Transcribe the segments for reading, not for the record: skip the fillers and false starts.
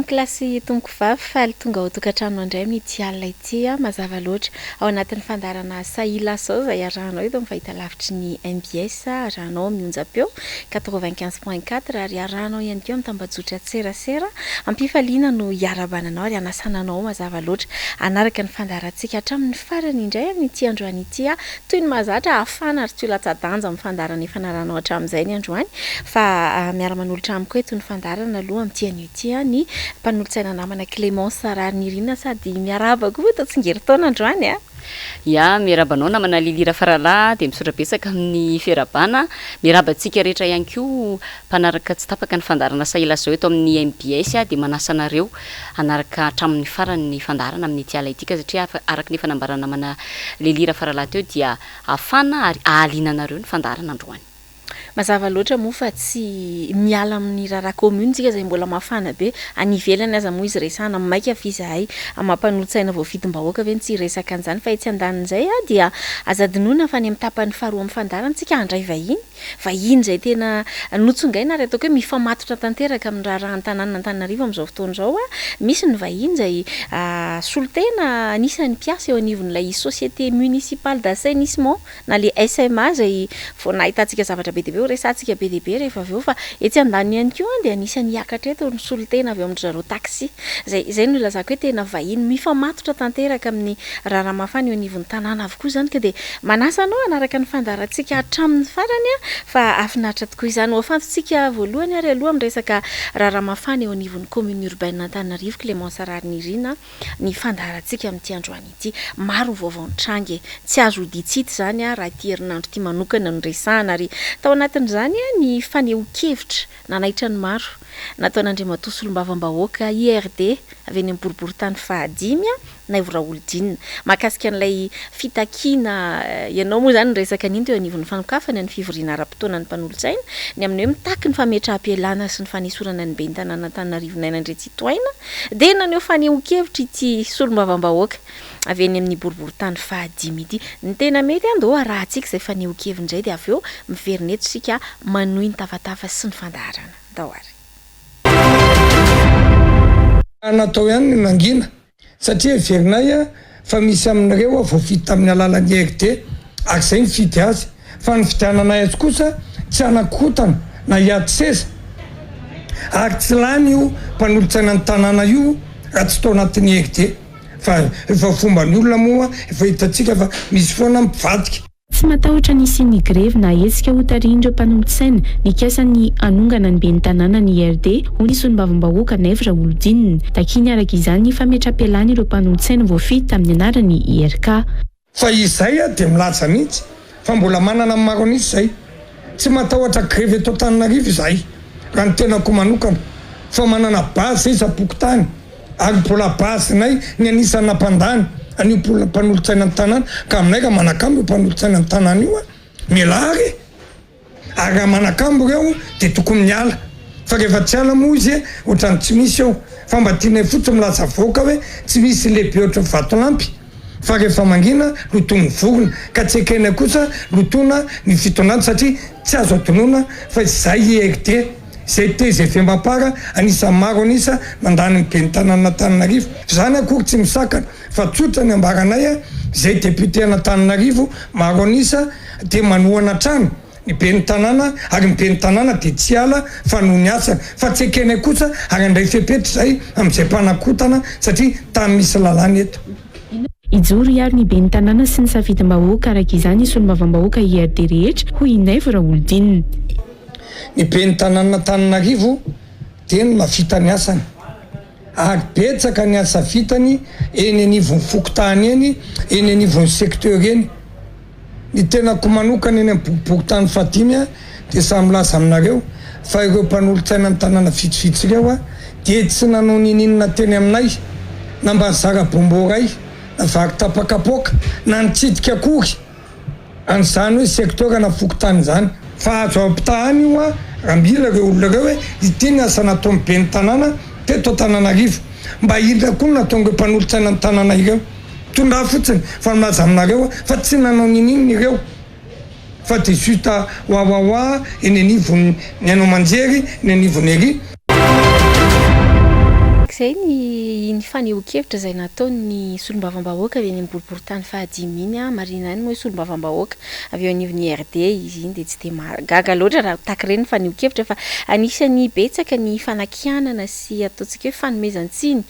kilasy tomboko vavy faly tonga ao tokantrano andray amin'ity alina ity mazava loatra ao anatin'ny fandarana Saila sao izay arahanao eto amin'ny fahita lavitry ny MBS arahanao mionja-peo 95.4 ary arahanao ihany koa amin'ny tambazotra tserasera ampifaliana no hiarabananao ary anasananao mazava loatra anaraka ny fandarantsika hatramin'ny farany indray amin'ity androany ity toy ny mahazatra afana ary tsy latsa-danja amin'ny fandarana efa naranao hatramin'izay ny androany fa miara-manolotra amiko eto ny fandarana aloha amin'ity anio ity ny mpanolotsaina namana Clémence Sarary-Nirina sady miaraba koa totsingery-taona androany Ya miarabanao namana Lilira Farala dia misaotra betsaka amin'ny fiarabana miarabantsika rehetra ihany koa mpanaraka tsy tapaka ny fandarana Saila zao eto amin'ny MBS dia manasa anareo anaraka hatramin'ny farany ny fandarana amin'ny ity ala itika satria araka ny fanambarana namana Lilira Farala teo dia afana ary ahaliana anareo ny fandarana androany. Mazava loatra moa fa tsy miala amin'ny rara commune tsika izay mbola mafana be any ivelany aza moa izy resana maika fizahay amampanolotsaina vao vidim-bahoaka ve tsy resaka an'izany fa etsy andanin'izay dia azadinoina fa any amin'ny tapany faharoa amin'ny fandarana tsika handray vahiny izay tena notsongaina ary ataoko hoe mifamatotra tanteraka amin'ny raha an-tanàna Antananarivo amin'izao fotoana izao misy ny vahiny izay solotena anisan'ny mpiasa eo anivon'ilay société municipale d'assainissement na le SMA izay vao nahitantsika zavatra be dia be resantsika be dia be rehefa avy eo fa etsy andaniny ihany koa dia anisan'ny hiakatra eto ny solotena avy eo amin'ny zareo taxi izay no ilazako hoe tena vahiny mifamatotra tanteraka amin'ny raha mafana eo anivon'ny tanàna avokoa izany ka dia manasa anao anaraka ny fandarantsika hatramin'ny farany fa afinaritra tokoa izany ho afantsika voalohany ary aloha amin'ny resaka raha mafana eo anivon'ny commune urbaine Antananarivo Clémence Sarary-Nirina ny fandarantsika amin'ity androany ity maro vaovao nitrangy tsy azo ditsity izany raha ity herinandro ity manokana no resahana ary tao anatin'izany ny faneho-kevitra nanaitra ny maro nataon'Andriamatoa Solombavam-bahoaka IRD avy any amin'ny boriboritany fahadimy na Ivoraolodinina mahakasika an'ilay fitakiana ianao moa izany resaka an'iny teo anivon'ny fanokafana ny fivoriana ara-potoana ny mpanolotsaina ny amin'ny hoe mitaky ny fametraha-pialana sy ny fanesorana ny ben'ny tanàna Antananarivo nainandre tsitoaina dia naneho faneho-kevitra ity Solombavam-bahoaka avy any amin'ny boriboritany fahadimy ity ny tena mety andoha rahantsika izay faneho-kevitra indray dia avy eo miverina eto sika manohy ny tafatava sy ny fandarana dahoary natao ihany ny nangina satria verinay fa misy aminareo vao vita amin'ny alalan'ny RD akizay mifidy azy fa ny fidiananay azy kosa tsy anakotana na hiady seza ary tsy lany io mpanolotsaina ny tanàna io raha tsy tao anatin'ny RD fa efa fomba ny olona moa efa hitatsika fa misy foana mivadika. Tsy matahotra nisy ny grevy na hetsika ho tarian'ireo mpanolotsaina nikasany anongana ny ben'ny tanàna ny IRD ho ny Solombavam-bahoaka na Ivoraolodinina takiny araka izany fametraha-pialana ireo mpanolotsaina voafity tamin'ny anarany IRK. Fa izay dia milaza mihitsy fa mbola manana maro an'izy izay tsy matahotra grevy eto Antananarivo izay raha ny tenako manokana fa manana bazy izy apokotany ary mbola bazinay ny anisany nampandany anio mpanolotsaina ny tanàna ka aminay ka manakambo io mpanolotsaina ny tanàna io mialary ary raha manakambo ireo dia tokony miala fa rehefa tsy ala moa izy ohatrany tsy misy eo fa mba tianay fotsiny milaza voaka hoe tsy misy lehibe ohatry ny vatolampy fa rehefa mangina lotony vorona ka tsy ekenay kosa lotona ny fitondrana satria tsy azo atonona fa izay IRD zay te zay fembapara anisan'ny maro anisa mandany ny ben'ny tanàna Antananarivo zany akory tsy misakana fa tsotra ny ambaranay zay député Antananarivo maro anisa dia manohana trano ny ben'ny tanàna ary ny ben'ny tanàna dia tsy ala fa noho ny asany fa tsy ekenay kosa ary andray fepetra zay amin'izay mpanakotana satria tany misy lalàna eto. Ijoro ary ny ben'ny tanàna sy ny safidim-bahoaka araka izany Solombavam-bahoaka IRD rehetra ho inay Ivoraolodinina. Ny ben'ny tanàna Antananarivo dia ny mafita ny asany ary betsaka ny asa vitany eny anivon'ny fokotany eny anivon'ny secteur eny ny tenako manokana eny amin'ny boriboritany fahadimy dia samy laza aminareo fa ireo mpanolotsaina ny tanàna vitsivitsy ireo dia tsy nanao ninina teny aminay na mba nizara bomboray na vaky tapakapoka na nitsidika akory an'izany hoe secteur na fokotany izany fa azo ampitahany io raha mila ireo olona ireo hoe ity ny asa nataon'ny ben'ny tanàna teto Antananarivo mba indra koa nataon'ireo mpanolotsaina ny tanàna ireo tondra fotsiny fa milaza aminareo fa tsy nanao ninina ireo fa dia justa hoahoahoa eny anivon'ny ny anao manjery ny anivon'ny ery arak'izay ny faneho-kevitra izay nataony solombavam-bahoaka avy any amin'ny boriboritany fahadimy iny a marina any moa solombavam-bahoaka avy eo anivon'ny RD izy iny dia tsy dia gaga loatra raha taky ireny faneho-kevitra fa anisan'ny betsaka ny fanakianana sy ataontsika hoe fanomezan-tsiny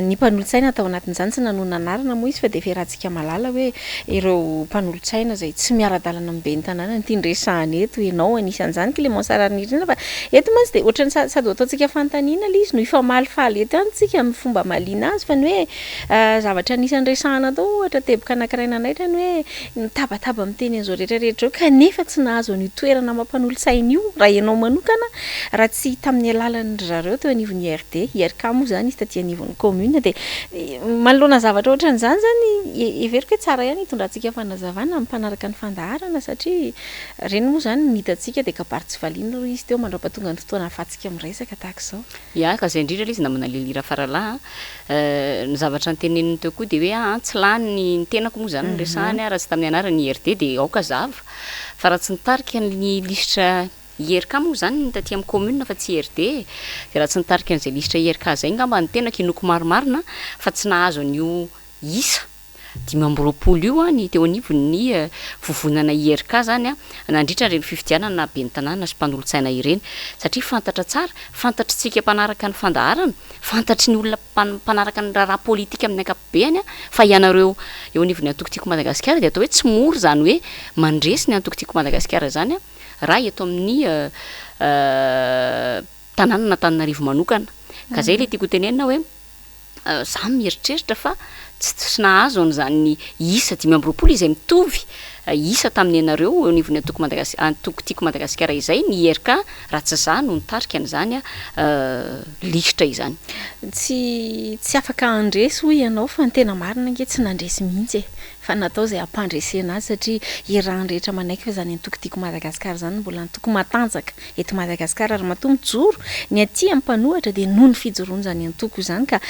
ny mpanolotsaina atao anatin'izany tsy nanona anarana moa izy fa dia fiarahantsika malala hoe ireo mpanolotsaina izay tsy miara-dalana amin'ny ben'ny tanàna ny tindresahana eto ianao anisan'izany Clémence Ranirina fa eto mantsy dia ohatrany sady ataontsika fanontaniana ilay izy no ifamalifaly eto ihany tsika amin'ny fomba mahaliana azy fa ny hoe zavatra anisan'ny resahana tao ohatra teboka anankiray nanaitra ny hoe nitabataba miteny an'izao rehetrarehetra eo kanefa tsy nahazo an'io toerana mampanolo-tsaina io raha ianao manokana raha tsy tamin'ny alalan'ny zareo teo anivon'ny RD IRK moa izany izy taty anivon'ny commune dia manoloana zavatra ohatran'izany zany everiko hoe tsara ihany hitondrantsika fanazavana amin'ny mpanaraka ny fandaharana satria reny moa izany nitantsika dia kabary tsy valiana ro izy teo mandram-pahatonga ny fotoana hahafatsika miresaka tahaka izao. Ya ka izay indrindra ilay izy namana lelira faralahy ny zavatra nyteneniny teo koa dia hoe tsy lany ny tenako moa izany ny resahany raha tsy tamin'ny anarany RD dia aoka zava fa raha tsy nitarika ny lisitra IRK moa zany ny taty amin'ny commune fa tsy RD dia raha tsy nitarika an'izay lisitra IRK zay ngamba ny tenako inoko maromarina fa tsy nahazo an'io isa 5 io ny teo anivon'ny vovonana IRK zany nandritra ireny fifidianana ben'ny tanàna sy mpanolotsaina ireny satria fantatra tsara fantatritsika mpanaraka ny fandaharana fantatry ny olona mpanaraka ny raharaha politika amin'ny ankapobeny fa ianareo eo anivon'ny antokotiko Madagasikara dia atao hoe tsy mora zany hoe mandresy ny antokotiko Madagasikara zany raha eto amin'ny tanàna n'Antananarivo manokana ka zay le tiako tenenina hoe za mieritreritra fa tsy nahazo an'izany isa 5 izay mitovy isa tamin'ny anareo eo anivon'ny antokotiko Madagasikara izay ny IRK raha tsy za no nitarika an'izany lisitra izany tsy afaka andresy hoy ianao fa ny tena marina nge tsy nandresy mihitsy fa natao izay ampandresena azy satria irahan rehetra manaiky fa zany antokotiko Madagasikara zany mbola nitoko matanjaka eto Madagasikara ary matoa mijoro ny aty amin'ny mpanohatra dia noho ny fijoroany zany antoko izany ka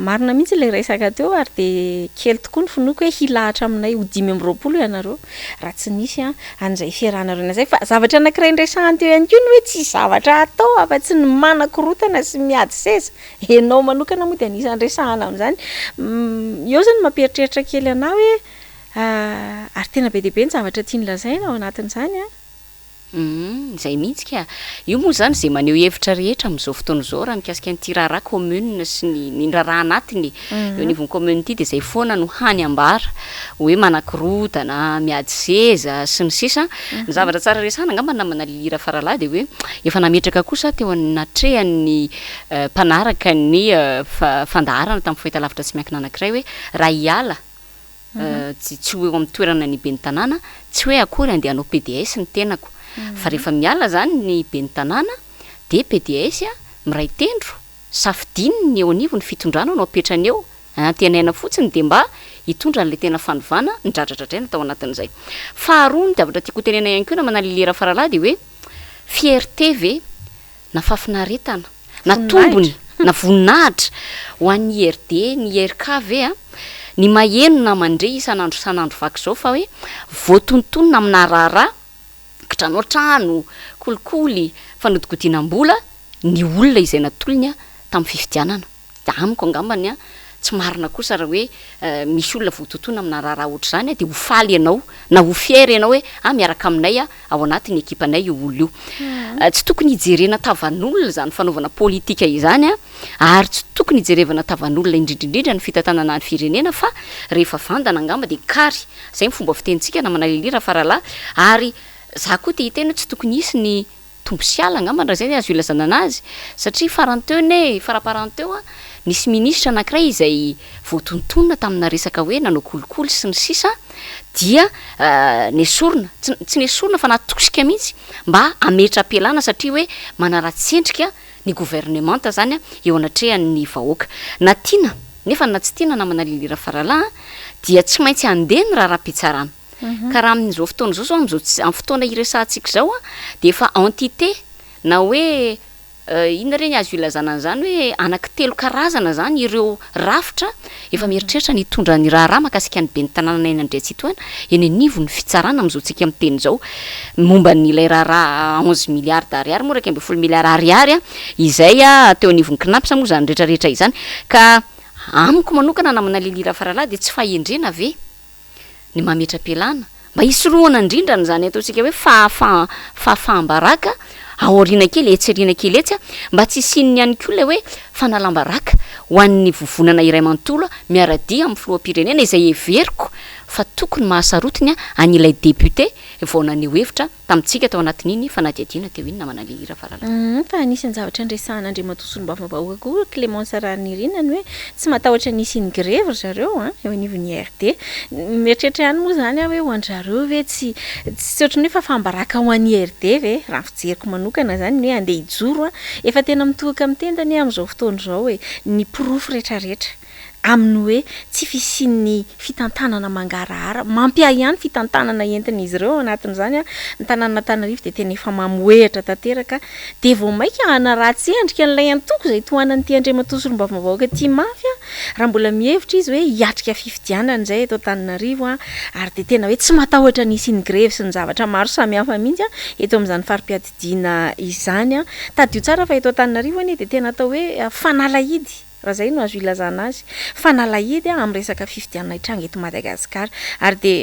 marina mihitsy ilay resaka teo ary dia kely tokoa ny finoko hoe hilahatra aminay ho 5 ianareo raha tsy nisy an'izay fiarahanareo zay fa zavatra anankiray nresahany teo ihany koa ny hoe tsy zavatra atao afa-tsy ny manakorotana sy miady seza ianao manokana moa dia anisan'ny resahana amin'izany eo zany mampieritreritra kely anao hoe ary tena be deabe ny zavatra tiany lazaina ao anatin'izany izay mihitsy ka io moa zany zay maneho hevitra rehetra amin'izao fotoana izao raha mikasika ny tiraharaha commune sy ny raharaha anatiny eo anivon'ny commune ity dia zay foana no hany ambara hoe manakorotana miady seza sy ny sisa ny zavatra tsara resahana angamba namana lilira faralahy dia hoe efa nametraka kosa teo anatrehan'ny mpanaraka ny fandaharana tamin'ny fahitalavitra tsy miankina anankiray hoe raha hiala tsy hoe amin'ny toerana ny ben'ny tanàna tsy hoe akory andehanao PDS ny tenako fa rehefa miala zany ny ben'ny tanàna dia PDS miray tendro safidininy eo anivony fitondrana no apetrany eo antenaina fotsiny dia mba hitondra n'ilay tena fanovana ny dradradradraina tao anatin'izay faharoa ny zavatra tiako tenena ihany koa namana lilera faralahy dia hoe fierté ve na fafinaretana na tombony na voninahitra ho an'ny RD ny IRK ve ny maheno na mandray isanandro vaky zao fa hoe voatontonona amina raharaha kitranotrano kolikoly fanodikodinam-bola ny olona izay natolony tamin'ny fifidianana amiko angambany tsy marina kosa raha hoe misy olona voatontona amina raharaha ohatra zany dia ho faly ianao na ho fier ianao hoe miaraka aminay ao anatin'ny ekipanay io olona io tsy tokony hijerena tavan'olona zany fanaovana politika izany ary tsy tokony hijerevana tavan'olona indrindrindrindra ny fitantanana ny firenena fa rehefa vandana angamba dia kary zay ny fomba fitentsika namana lilira faralahy ary za koa tia hitena tsy tokony hisy ny tombosiala angamba raha zay azo ilazana anazy satria faranteo faraparanteo nisy ministra anankiray izay voatontonona tamina resaka hoe nanao kolikoly sy ny sisa dia nesorina tsy nesorina fa natosika mihitsy mba ametra am-pialana satria hoe manara-tsendrika ny gouvernemanta zany eo anatrehan'ny vahoaka na tiana nefa na tsy tiana namana lilira faralahy dia tsy maintsy andeny raha-raha-pitsarana ka raha amin'izao fotoana izao amin'izao fotoana iresahantsika izao dia efa entité na hoe inona reny azo ilazana an'izany hoe anaky 3 karazana zany ireo rafitra efa mieritreritra nitondra ny raharaha makasika ny be ny tanàna Indray-Tsitoana eny anivo ny fitsarana am'izao tsika amin'ny teny zao momba n'ilay raharaha 11 milliards d'ariary moa raika 10 milliards ariary izay teo anivon'ny knaps moa zany rehetrarehetra izany ka amiko manokana namana lilira faralahy de tsy fahendrena ve ny mametra-pialana mba hisorohana indrindra n'izany ataontsika hoe fahambaraka aoriana kely etseriana kely etsy mba tsy sinny ihany koa le hoe fanalambaraka ho an'ny vovonana iray manontolo miaradia amin'ny filoham-pirenena izay everiko fa tokony mahasarotiny an'ilay député vao naneho hevitra tamintsika tao anatin'iny fanadiadiana teo iny namana lilira faralahy fa anisan'ny zavatra andresahana Andriamatosolom-bavam-bahoaka koa Clémence Ranirinany hoe tsy matahotra nisy ny grève zareo eo anivon'ny RD mieritreritra ihany moa zany hoe ho anjareo ve tsy ohatran'ny hoe fa fambaraka ho an'ny RD ve raha fijeriko manokana zany hoe andeha hijoro efa tena mitohaka amin'ny tendany amin'izao fotoana izao hoe ny pirofo rehetrarehetra aminy hoe tsy fisian'ny fitantanana mangarahara mampiay ihany fitantanana entin'izy ireo anatin'izany ny tanàn'Antananarivo de tena efa mamoehatra tanteraka de vao maika hanaratsy endrika an'ilay antoko izay tohanan'ity Andriamatosolom-bavam-bahoaka ty mafy raha mbola mihevitra izy hoe hiatrika fifidianana izay eto Antananarivo ary de tena hoe tsy matahotra nisy ny grève sy ny zavatra maro samihafa mihitsy eto amin'izany farim-piadidiana izany tadio tsara fa eto Antananarivo anie de tena atao hoe fanalahidy raha zay no azo ilazana azy fanalahidy amin'ny resaka fifidianana hitranga eto Madagasikara ary de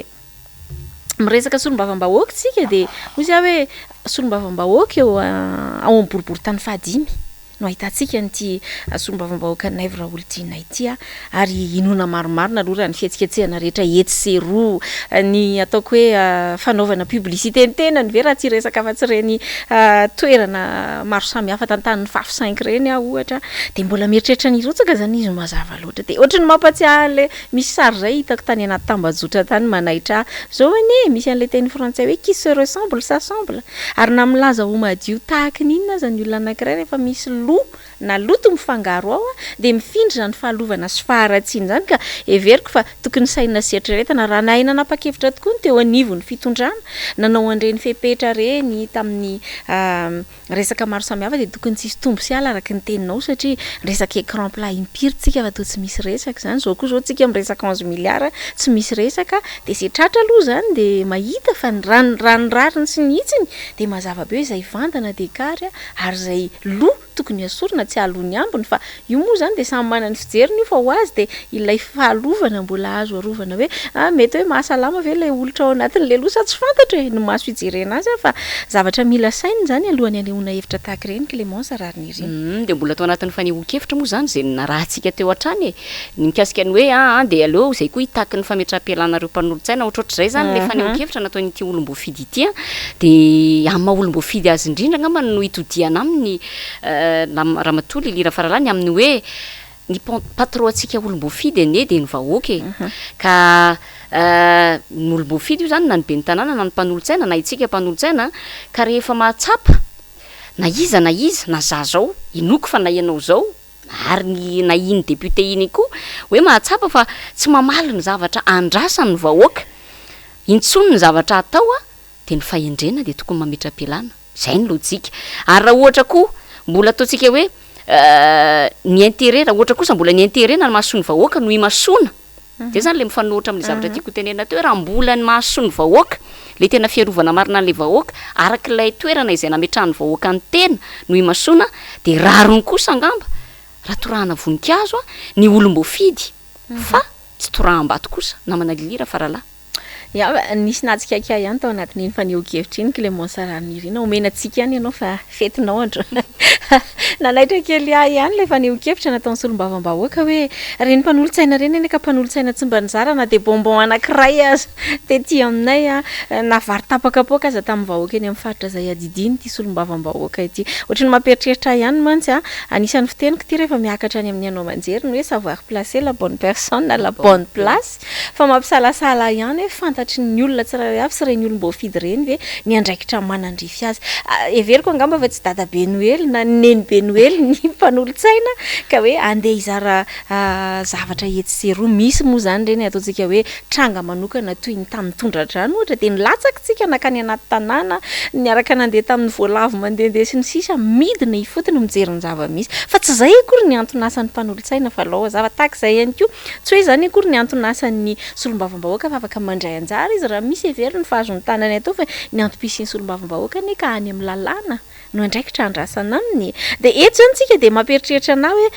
miresaka solombavam-bahoaka tsika de hozy hoe solombavam-bahoaka eo ao amin'ny boribory tany fahadimy no ahitantsika n'ity solombavam-bahoaka Naivra Olodina ity ary inona maromaro nalora ny fihetsiketsehana rehetra etsero ny ataoko hoe fanaovana publicité ny tena ny ve raha tsy resaka fa tsy reny toerana maro samihafa tantanin'ny Faf 5 reny ohatra de mbola mieritreritra nirotsaka zany izy mazava loatra de ohatrany mampatsiahy le misy sary zay hitako tany anaty tambazotra tany manahitra zao anie misy an'le teny frantsay hoe qui se ressemble s'assemble ary na milaza ho madio tahaka n'inona zany olona anankiray rehefa misy na loto mifangaro ao de mifindra ny fahalovana sy faharatsiana zany ka everiko fa tokony saina sietraretana raha naina napakevitra tokoa ny teo anivon'ny fitondrana nanao andreny fepetra reny tamin'ny resaka maro samihafa de tokony tsisy tombo sy ala araky ny teninao satria resaka écran plat impire tsika fa to tsy misy resaka zany zao koa zao tsika miresaka 11 milliards tsy misy resaka de se tratra aloha zany de mahita fa ny ranonrariny sy nihitsiny de mazava be hoe izay vandana de kary ary zay tokony asorina tsy alony ambony fa io moa zany de samy manana ny fijeriny io fa ho azy de ilay fahalovana mbola azo arovana hoe mety hoe mahasalama ve ilay olitra ao anatin'le losa tsy fantatra hoe ny maso fijerena azy fa zavatra mila sainy zany alohan'ny anehoana hevitra tahaka ireny Clémence Ranirinany de mbola tao anatin'ny fanehoan-kevitra moa zany zay narahantsika teo hatrany ny mikasika ny hoe de aleo zay koa hitaky ny fametra-pialanareo mpanolontsaina ohatrohatr'izay zany le fanehoan-kevitra nataon'ity olom-boafidy ity de amin'ny maha olom-boafidy azy indrindra ngamba no hitodiana aminy Ramatoa Lilira Faralahy amin'ny hoe ny patron-tsika olom-boafidy anie de ny vahoaka ka ny olom-boafidy io zany na ny be ny tanàna na ny mpanolontsaina na itsika mpanolontsaina ka rehefa mahatsapa na iza na zazao inoko fa na ianao zao ary na iny député iny koa hoe mahatsapa fa tsy mamaly ny zavatra andrasa ny vahoaka intsony ny zavatra atao de ny fahendrena de tokony mametra-pialana zay ny lojika ary raha ohatra koa mbola ataontsika hoe ny intérêt raha ohatra kosa mbola ny intérêt na mahasoa ny vahoaka no imasona de zany le mifanohitra amin'le zavatra tiako tenena teo raha mbola ny mahasoa ny vahoaka le tena fiarovana marina an'le vahoaka arak'ilay toerana izay nametrahany vahoaka ny tena no imasona de rarony kosa angamba raha torahana voninkazo ny olom-boafidy fa tsy toraham-bato kosa namana Lilira Faralahy nisy natsikaka ihany tao anatin'iny fanehoan-kevitra iny Clémence Ranirinany omenantsika ihany ianao fa fetinao andro nanaitra kely ihany le fanehoan-kevitra nataon'ny solombavam-bahoaka hoe reny mpanolontsaina reny eny ka mpanolontsaina tsy mba nizara na de bonbon anankiray aza de ty aminay navary tapakapoaka aza tamin'ny vahoaka eny amin'ny faritra zay adidiny ty solombavam-bahoaka ity ohatrany mampieritreritra ihany mantsy anisan'ny fiteniko ty rehefa miakatra any amin'ny anao manjery ny hoe savoir placer la bonne personne la bonne place fa mampisalasala ihany hoe fantatry ny olona tsiraray avy sy reny olom-boafidy reny ve ny andraikitra manandrify azy. Everiko angamba fa tsy dada be Noely na neny be Noely ny mpanolotsaina ka hoe andeha hizara zavatra etsy misy moa zany reny ataontsika hoe tranga manokana toy ny tamin'ny tondradrano ohatra dia nilatsaksika nakany anaty tanàna niaraka nandeha tamin'ny voalavo mandehandeha sy ny sisa midina ifotony mijery ny zava-misy fa tsy izay akory ny antonasan'ny mpanolotsaina fa lao zava tahaka izay ihany koa tsy hoe zany akory ny antonasan'ny solombavam-bahoaka fa afaka mandray anjara izy raha misy everiny fahazo ny tanany atao fa ny antom-pisian'ny solombavam-bahoaka anie ka any amin'ny lalàna no andraikitra andrasana aminy dia eto zany tsika dia mamperitreritra anao hoe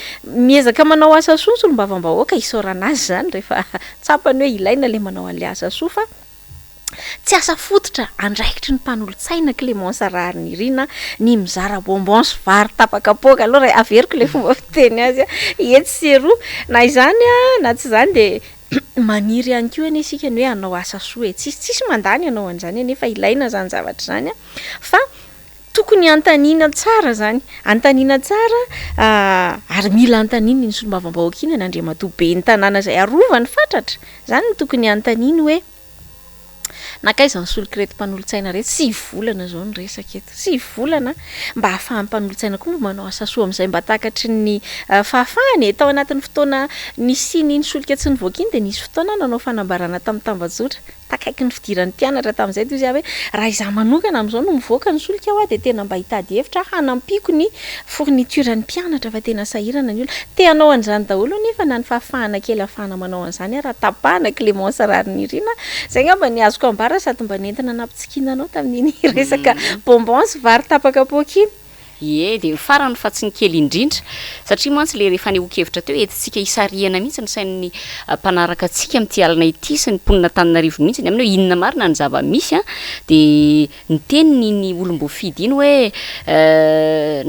miezaka manao asa soa ny solombavam-bahoaka isaorana azy zany rehefa tsapany hoe ilaina le manao an'le asa soa fa tsy asa fototra andraikitry ny mpanolotsaina Clémence Raharnirina ny mizara bonbon sy vary tapakapoaka aloha raha averiko le fomba fiteny azy etsy sy eroa na izany na tsy izany dia maniry ihany koa anie isika ny hoe anao asa soa tsisy mandany ianao an'izany nefa ilaina zany zavatra zany fa tokony antanina tsara zany antanina tsara ary mila antanina ny solombavam-bahoaka iny ny andriamatoa be ny tanàna izay arovany fatratra zany no tokony antanina hoe nakaiza ny solokirety mpanolotsaina rehetra sy volana zao ny resaka eto sy volana mba hahafahan'ny mpanolotsaina koa mba manao asa soa amin'izay mba takatry ny fahafahany tao anatin'ny fotoana nisy solika tsy nivoaka iny dia nisy fotoana nanao fanambarana tamin'ny Tambazotra takaiky ny fidiran'ny mpianatra tamin'izay toy izy hoe raha izaho manokana amin'izao no mivoaka ny solika aho dia tena mba hitady hevitra hanampiko ny fournituran'ny mpianatra fa tena sahirana ny olona te hanao an'izany daholo nefa na ny fahafahana kely ahafahana manao an'izany raha tapahana Clémence Raharnirina zay ngamba ny azoko ambara sady mba nentina nampitsikinanao tamin'iny resaka bonbon sy vary tapakapoaka iny. Ie dia farany fa tsy ny kely indrindra satria mantsy le rehefa nehoan-kevitra teo entsika hisarihana mihitsy ny sain'ny mpanaraka antsika amin'ity alina ity sy ny mponina Antananarivo mihitsy ny aminao inona marina ny zava-misy dia ny teniny olom-boafidy iny hoe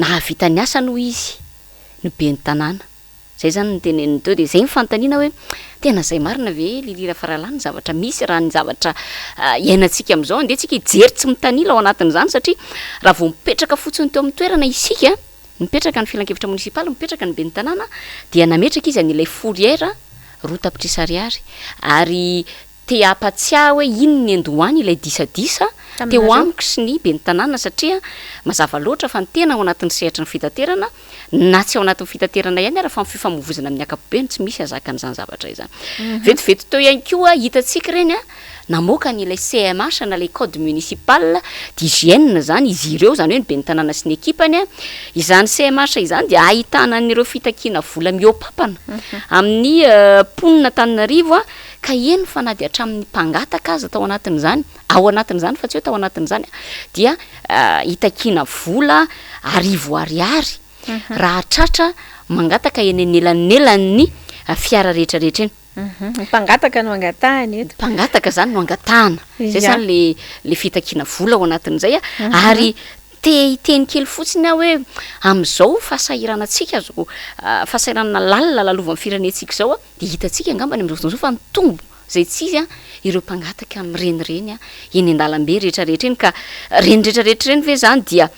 nahavita ny asa noho izy no be ny tanàna zay zany ny teneniny teo dia zay ny fanontaniana hoe tena zay marina ve Lili Rafaralany zavatra misy raha ny zavatra iainantsika amin'izao andeha tsika hijery tsy mitanila ao anatin'izany satria raha vao mipetraka fotsiny teo amin'ny toerana isika mipetraka ny filan-kevitra munisipaly mipetraka ny be ny tanàna dia nametraka izy an'ilay fourrière roa tapitrisa ariary ary te ampatsiahy hoe ino ny andohany ilay disadisa teo amiko sy ny be ny tanàna satria mazava loatra fa ny tena ao anatin'ny sehatra ny fitaterana na tsy ao anatin'ny fitaterana ihany ara fa ny fifamovoizana amin'ny ankapobeny tsy misy azaka an'izany zavatra izany vetivety teo ihany koa hitantsika reny namoaka n'ilay CMH na ilay code municipal d'hygiène zany izy ireo zany hoe ny be ny tanàna sy ny ekipany izany CMH izany dia ahitana n'ireo fitakiana vola miopapana amin'ny mponina Antananarivo ka eny fa na dia hatramin'ny mpangataka azy tao anatin'izany ao anatin'izany fa tsy hoe tao anatin'izany dia hitakiana vola arivo ariary raha tratra mangataka eny anelanelany fiara rehetrarehetra eny mpangataka no angatahany eto mpangataka zany no angatahana zay zany le fitakiana vola ao anatin'izay ary te hiteny kely fotsiny aho hoe amin'izao fahasahiranantsika zao fahasahirana lalina lalovany firenentsika zao dia hitantsika angamba ny amin'izao fa mitombo zay tsy izy ireo mpangataka mirenireny eny an-dalambe rehetrarehetra eny ka reny rehetrarehetra reny ve zany dia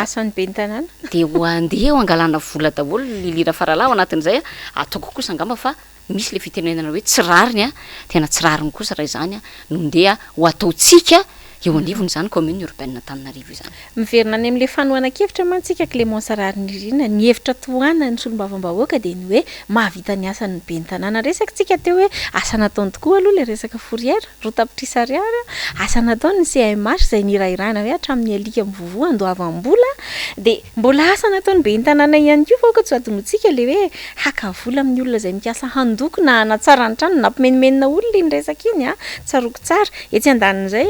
asany be ny tanàna dia ho andeha ho angalana vola daholo Lili Rafaralany ao anatin'izay ataoko kosa angamba fa misy le fitenenana hoe tsy rariny tena tsy rariny kosa raha izany no ndeha ho ataotsika eo anivony zany commune urbaine Antananarivo izany miverina any amin'le fanohanan-kevitra mantsika Clémence Raharnirina ny hevitra tohana ny solombavam-bahoaka dia ny hoe mahavita ny asany be ny tanàna resaka tsika teo hoe asa nataony tokoa aloha le resaka fourrière roa tapitrisa ariary asa nataony ny CMH izay nirahirana hoe hatramin'ny alika mivovoa andoavam-bola dia mbola asa nataony be ny tanàna ihany koa fa tsy adinotsika le hoe haka vola amin'ny olona izay mikasa handoko na hanatsara ny trano na mpimenimenina olona iny resaka iny tsaroko tsara etsy andanin'izay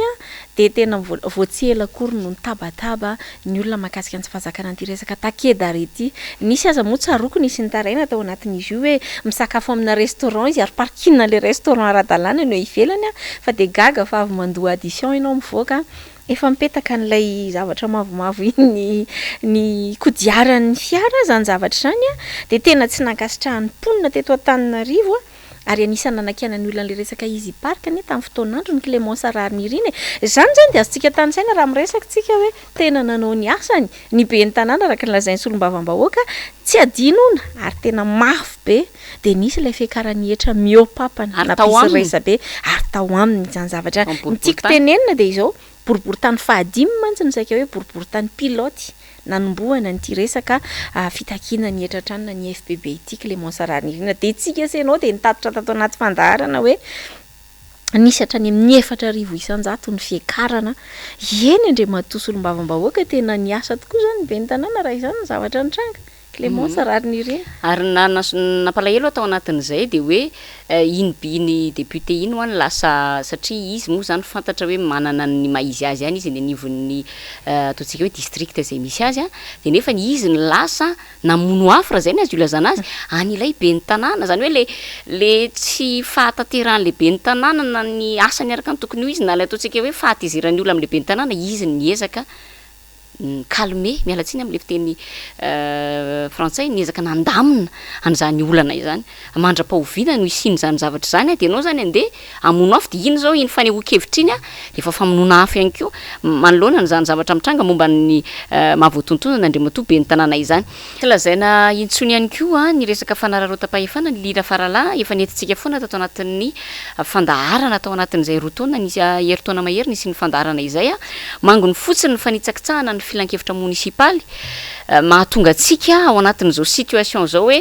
dia tena voatsihela akory no nitabataba ny olona mahakasika ny tsy fahazakana an'ity resaka takeda rety nisy aza moa tsaroko nisy ny taraina tao anatin'izy io hoe misakafo amina restaurant izy ary parkina le restaurant ara-dalàna no ivelany fa dia gaga fa avy mandoa addition ianao mivoaka efa mipetaka n'ilay zavatra mavomavo iny ny kodiaran'ny fiara zany zavatra zany dia tena tsy nankasitrahan'ny mponina teto Antananarivo ary anisany nanakana ny olona le resaka izy parka ne tamin'ny fotoanandro ny Clémence Rarnirine zany de azontsika tanysaina raha miresakytsika hoe tena nanao ny asany ny be ny tanàna araka ny lazainy solombavam-bahoaka tsy adinona ary tena mafy be de nisy ilay fiakarany etra miopapana napisy resa be ary tao aminy zany zavatra ny tiako tenenina de izao boribory tany fahadimy mantsy ny saika hoe boribory tany piloty nanombohana ny ty resaka fitakina ny etratranona ny FBB ity Clémence Rarnirine de tsika senao de nitatotra tato anaty fandaharana hoe nisy hatrany amin'ny 4,000 isan-jato ny fiakarana eny andre matoa solombavam-bahoaka tena niasa tokoa zany be ny tanàna raha izany ny zavatra nitranga Clémence Rarnirine ary nampalahelo atao anatin'izay de hoe iny député iny ho any lasa satria izy moa zany fantatra hoe manana ny maizy azy any izy ny anivon'ny ataontsika hoe district zay misy azy de nefa ny izy ny lasa namono afra zay ny azy ilazana azy anylay be ny tanàna zany hoe le tsy fahatanteran'le be ny tanàna na ny asany araka ny tokony ho izy na le ataontsika hoe fahatizirany olona am'le be ny tanàna izy ny ezaka calmer mialatsiny am'le fiteny frantsay niezaka nandamina an'izany olana izany mandra-pahoviana no isiny zany zavatra zany de anao zany andeha amono afo de iny zao iny fanehoan-kevitra iny de efa famonoana afo ihany koa manoloana ny zany zavatra mitranga momba ny mahavoatontonana andriamatoa be ny tanàna izany lazaina intsony ihany koa ny resaka fanararotam-pahefana ny lira farala efa nentintsika foana tato anatin'ny fandaharana atao anatin'izay roa taona nisy herintaona mahery nisy ny fandaharana izay mangony fotsiny ny fanitsakitsahana ny filan-kevitra munisipaly mahatonga atsika ao anatin'izao situation zao hoe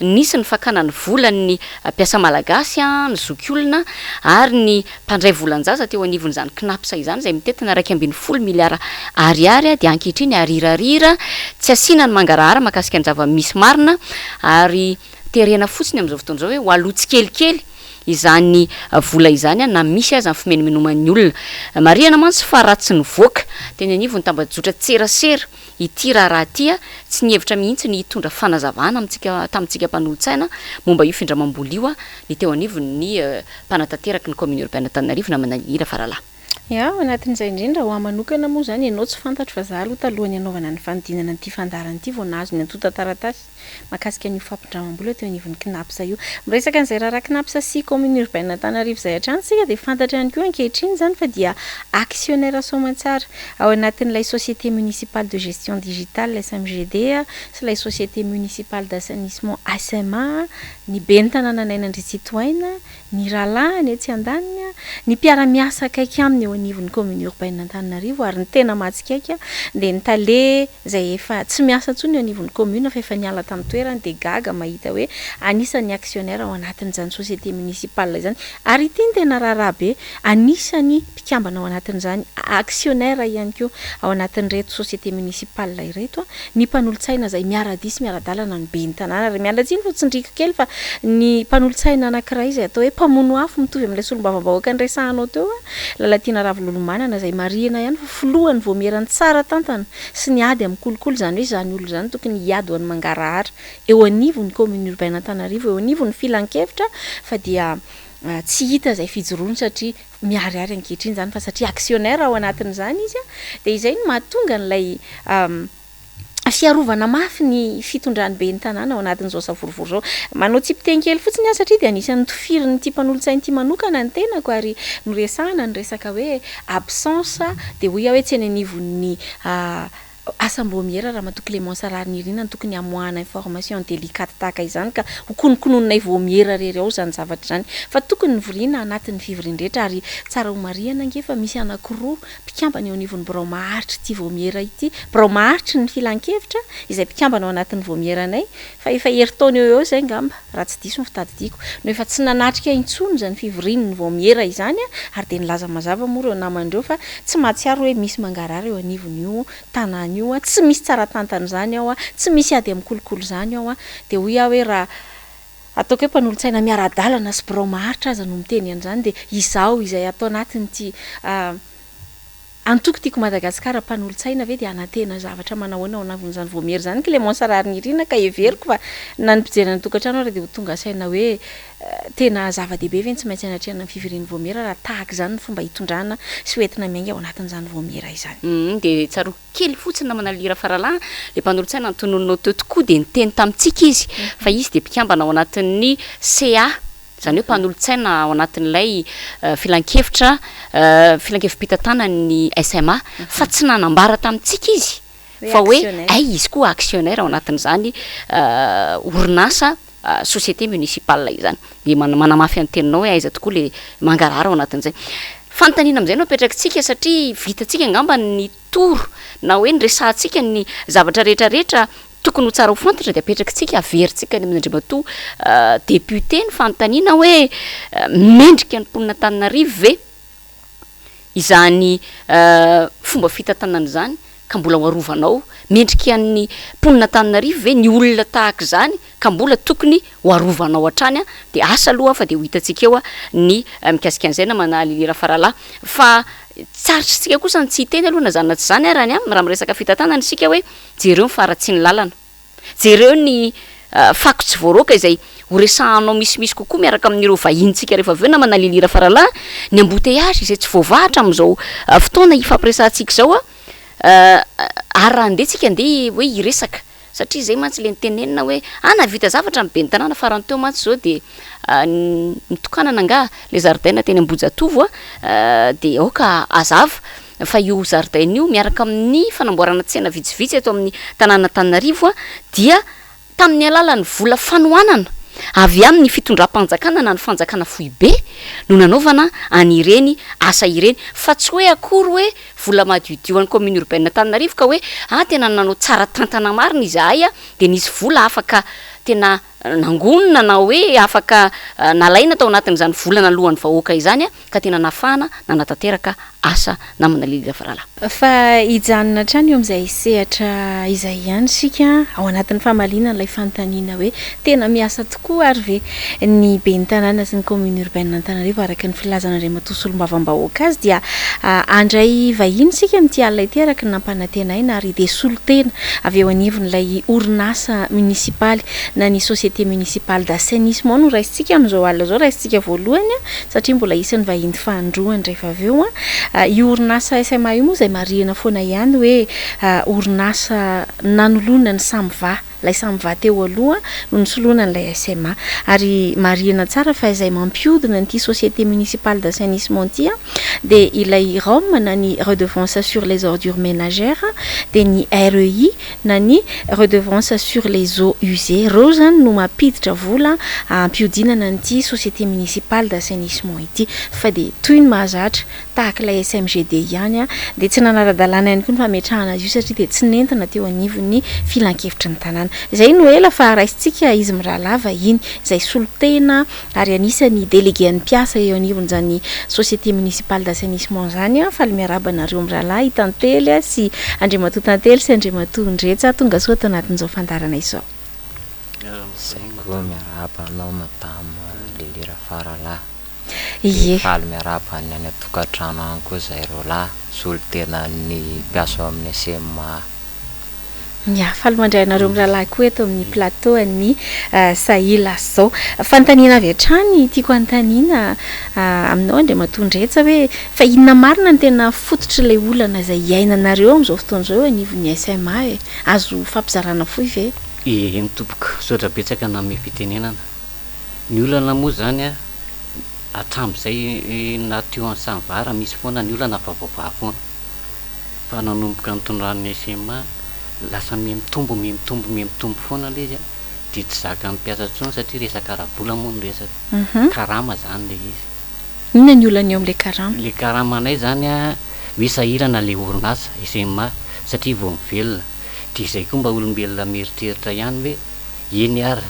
nisy ny fakana ny volan'ny mpiasa malagasy ny zokiolona ary ny mpandray volanjaza teo anivon'izany knapsa izany zay mitetina 2.0 miliara ariary de ankehitriny arirarira tsy asiana ny mangarahara makasika ny zava-misy marina ary terena fotsiny am'izao fotoana zao hoe ho alotsy kelikely izany vola izany na misy azy amin'ny fimenomenoman'ny olona mariana mantsy fa ratsy ny voaka teny anivo ny tambajotra tserasera ity raha ty tsy nihevitra mihitsy ny hitondra fanazavana tamintsika mpanolo-tsaina momba io findramam-bola io ny teo anivo ny mpanatanteraky ny commune urbaine Antananarivo namana ira faralahy ya anatin'izay indrindra ho amanokana moa zany ianao tsy fantatra fa za aloha talohany anaovana ny fanodinana nyity fandarana ity vao nahazo ny antota taratasy makasika ny fampindramam-bola teo anivon'ny knapsa io miresaka an'izay raha knapsa sy commune urbaine Antananarivo zay hatrany sika de fantatra ihany koa ankehitriny zany fa dia actionnaire somatsara ao anatin'ilay société municipale de gestion digitale SMGD sy lay société municipale d'assainissement ASMA ny be ny tanàna nainandry citoyenne ny ralany etsy andaniny ny mpiara-miasa akaiky aminy eo anivon'ny commune urbaine Antananarivo ary ny tena matsikaiky de ny tale zay efa tsy miasa ntsony eo anivon'ny commune fa efa niala tamin'ny toerany de gaga mahita hoe anisan'ny actionnaire ao anatin'izany société municipale izany ary ity ny tena raharaha be anisan'ny mpikambana ao anatin'izany actionnaire ihany koa ao anatin'reto société municipale ireto ny mpanolo-tsaina zay miaradisy miaradalana ny be ny tanàna ary mialatsiny fa tsindriko kely fa ny mpanolo-tsaina anankiray zay atao hoe mpamono afo mitovy amin'ilay solombavam-bahoaka ny resahanao teo Lalatina Ravololomanana zay mariana ihany fa filohany vao mierany tsara tantana sy ny ady amin'ny kolokolo zany hoe zany olo zany tokony hiady ho an'ny mangarahara eo anivon'ny commune urbaine Antananarivo eo anivon'ny filan-kevitra fa dia tsy hita zay fijoroany satria miariary ankehitriny zany fa satria actionnaire ao anatin'izany izy de izay no mahatonga n'ilay fiarovana mafy ny fitondrany be ny tanàna ao anatin'izao savorovory zao manao tsipiteny kely fotsiny satria de anisan'ny tofirin'ny ty mpanolo-tsainy ty manokana ny tenako ary noresahana ny resaka hoe absence de hoia hoe tsy any anivon'ny asam-bomiera raha matoa Clémence Rarnirine tokony amoahana information délicate tahaka izany ka hokonokononay vomiera rery ao zany zavatra zany fa tokony nivoriana anatin'ny fivorindretra ary tsara ho mariana angefa misy anakiroa mpikambana eo anivon'ny birao maharitra ty vomiera ity birao maharitra ny filan-kevitra izay mpikambana ao anatin'ny vomieranay fa efa herintaona eo zay ngamba raha tsy diso ny fitadidiako no efa tsy nanatrika intsony zany fivorin'ny vomiera izany ary de nilaza mazava moa reo namandreo fa tsy mahatsiaro hoe misy mangarara eo anivon'io tanàna tsy misy tsara tantana zany ao tsy misy ady amin'ny kolokolo zany ao de hoy hoe raha ataoko hoe mpanolo-tsaina miara-dalana sy birao maharitra aza no miteny an'izany de izao izay atao anatiny ty antoko tiako Madagasikara mpanolo-tsaina ve de anatena zavatra manahoana ao anavon'izany vomiera zany Clémence Rarnirine ka everiko fa na ny mpijerana tokantrano ary de ho tonga saina hoe tena zava-dehibe ve tsy maintsy anatrehana ny fivorian'ny vomiera raha tahaka zany ny fomba hitondrana sy hoentina miainga ao anatin'izany vomiera izany de tsaro kely fotsiny namana lira faralahy le mpanolo-tsaina nytononinao teo tokoa de niteny tamintsika izy fa izy de mpikambana ao anatin'ny CA zany hoe mpanolotsaina ao anatin'ilay filan-kevitra filan-kevim-pitantanana ny SMA fa tsy nanambara tamintsika izy fa hoe izy koa actionnaire ao anatin'izany orinasa société municipale izany de manamafy anteninao hoe aiza tokoa le mangarara ao anatin'izay fanontaniana am'izay no apetrakintsika satria vitantsika angamba ny toro na hoe ny resantsika ny zavatra rehetrarehetra tokony ho tsara ho fantatra de apetrakintsika averintsika ny amin'Andriamatoa député ny fanontaniana hoe mendrika ny mponin'Antananarivo ve izany fomba fitantanana izany ka mbola hoarovanao mendrika ny mponin'Antananarivo ve ny olona tahaka izany ka mbola tokony hoarovanao hatrany de asa aloha fa de ho hitantsika eo ny mikasika an'izay namana Lily Faralahy fa tsarotsika kosa tsy hiteny aloha na zany na tsy zany arany raha miresaka fitantanana isika hoe jereo ny faratsy ny lalana jereo ny fako tsy voaroaka izay horesahanao misimisy kokoa miaraka amin'ireo vahintsika rehefa avy eo namana Lily Faralahy ny embouteillage izay tsy voavahatra am'izao fotoana ifampiresantsika zao ary raha andetsika andeha hoe hiresaka satria zay mantsy le nitenenina hoe navita zavatra ny be ny tanàna farany teo mantsy zao de nitokanana nga le zaridaina teny Ambojatovo de aoka azava fa io zaridaina io miaraka amin'ny fanamboarana tsena vitsivitsy ato amin'ny tanàn'Antananarivo dia tamin'ny alalan'ny vola fanohanana avy amin'ny fitondram-panjakana na ny fanjakana foibe no nanaovana anireny asa ireny fa tsy hoe akory hoe vola madiodio any commune urbaine Antananarivo ka hoe tena nanao tsara tantana marina izahay de nisy vola afaka tena nangonina na hoe afaka nalaina tao anatin'izany volana alohan'ny vahoaka izany ka tena nafahana nanatanteraka asa namana Lily Faralahy fa ijanona trany eo am'izay sehatra izay ihany sika ao anatin'ny famalinana ilay fanontaniana hoe tena miasa tokoa ary ve ny be ny tanàna sy ny commune urbaine Antananarivo araka ny filazan'Andriamatoa solombavam-bahoaka azy dia andray vahiny sika amin'ity alina ity araka ny nampanantenaina ary de solotena avy eo anivon'ilay orinasa municipaly na ny société municipale d'assainissement no raisitsika amin'izao alina zao raisitsika voalohany satria mbola isan'ny vahiny fahandroany rehefa avy eo io orinasa SMA io moa izay marihana foana ihany hoe orinasa nanolona ny samyva lay samyva teo aloha no nisoloana n'ilay SMA ary marihana tsara fa izay mampiodina nyity société municipale d'assainissement ity de ilay ROM na ny redevance sur les ordures ménagères de ny REI na ny redevance sur les eaux usées reo zany no mampiditra vola ampiodinana nyity société municipale d'assainissement ity fa de toy ny mahazatra tahaka ilay SMGD ihany de tsy nanara-dalàna ihany koa ny fametrahana azy io satria de tsy nentana teo anivon'ny filan-kevitra ny tanàna zay no ela fa raisitsika izy miralava iny izay solotena ary anisany délégué an'ny mpiasa eo anivon'izany société municipale d'assainissement zany fa le miarabanareo miralahy tantely sy Andriamatoa tantely sy Andriamatoa ndretsa tonga soa tao anatin'izao fandarana izao zay koa miaraba anao madame Lily Faralahy ie faly miaraba ny any atokantrano any koa zay ro lahy solotena ny mpiasa ao amin'ny SMA ya faly mandray anareo miralahy koa eto amin'ny plateau ny Sahila zao fanontaniana avy hatrany tiako anontaniana aminao Andriamatoa ndretsa hoe fa inona marina ny tena fototra ilay olana izay iainanareo amin'izao fotoana izao anivon'ny SMA azo fampizarana foy ve mitoboka sotra betsaka na ame fitenenana ny olana moa zany atram'izay na teo amin'ny samyvara misy foana ny olana vavava foana fa nanomboka nitondrany SMA lasa mitombo foana le izy de tsy zaka mpiasa tsony satria resaka arabola moa no resaka karama zany le izy inona ny olana eo amin'le karama le karamanay zany hoe sahirana le orinasa SMA satria vao mivelona de izay koa mba olombelona mieritreritra ihany hoe eny ary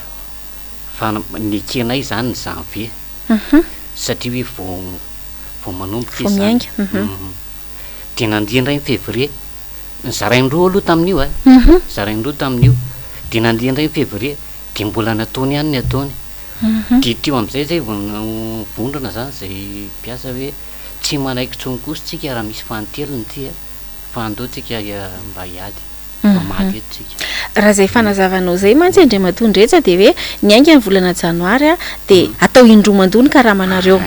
fa ny ekenay zany ny janvier satria hoe vao manomboka izy zany de nandiha indray ny février zaraindroa aloha tamin'io zaraindroa tamin'io de nandiha indray ny février de mbola nataony ihany ny ataony de teo am'izay zay vondrana zany zay mpiasa hoe tsy manaiky tsony kosa tsika raha misy fanotelony ty fa andeotsika mba hiady mamaty etsika raha zay fanazavanao zay mantsy Andriamatoa ndretsa de hoe niainga ny volana janoary de atao indromandony karamanareo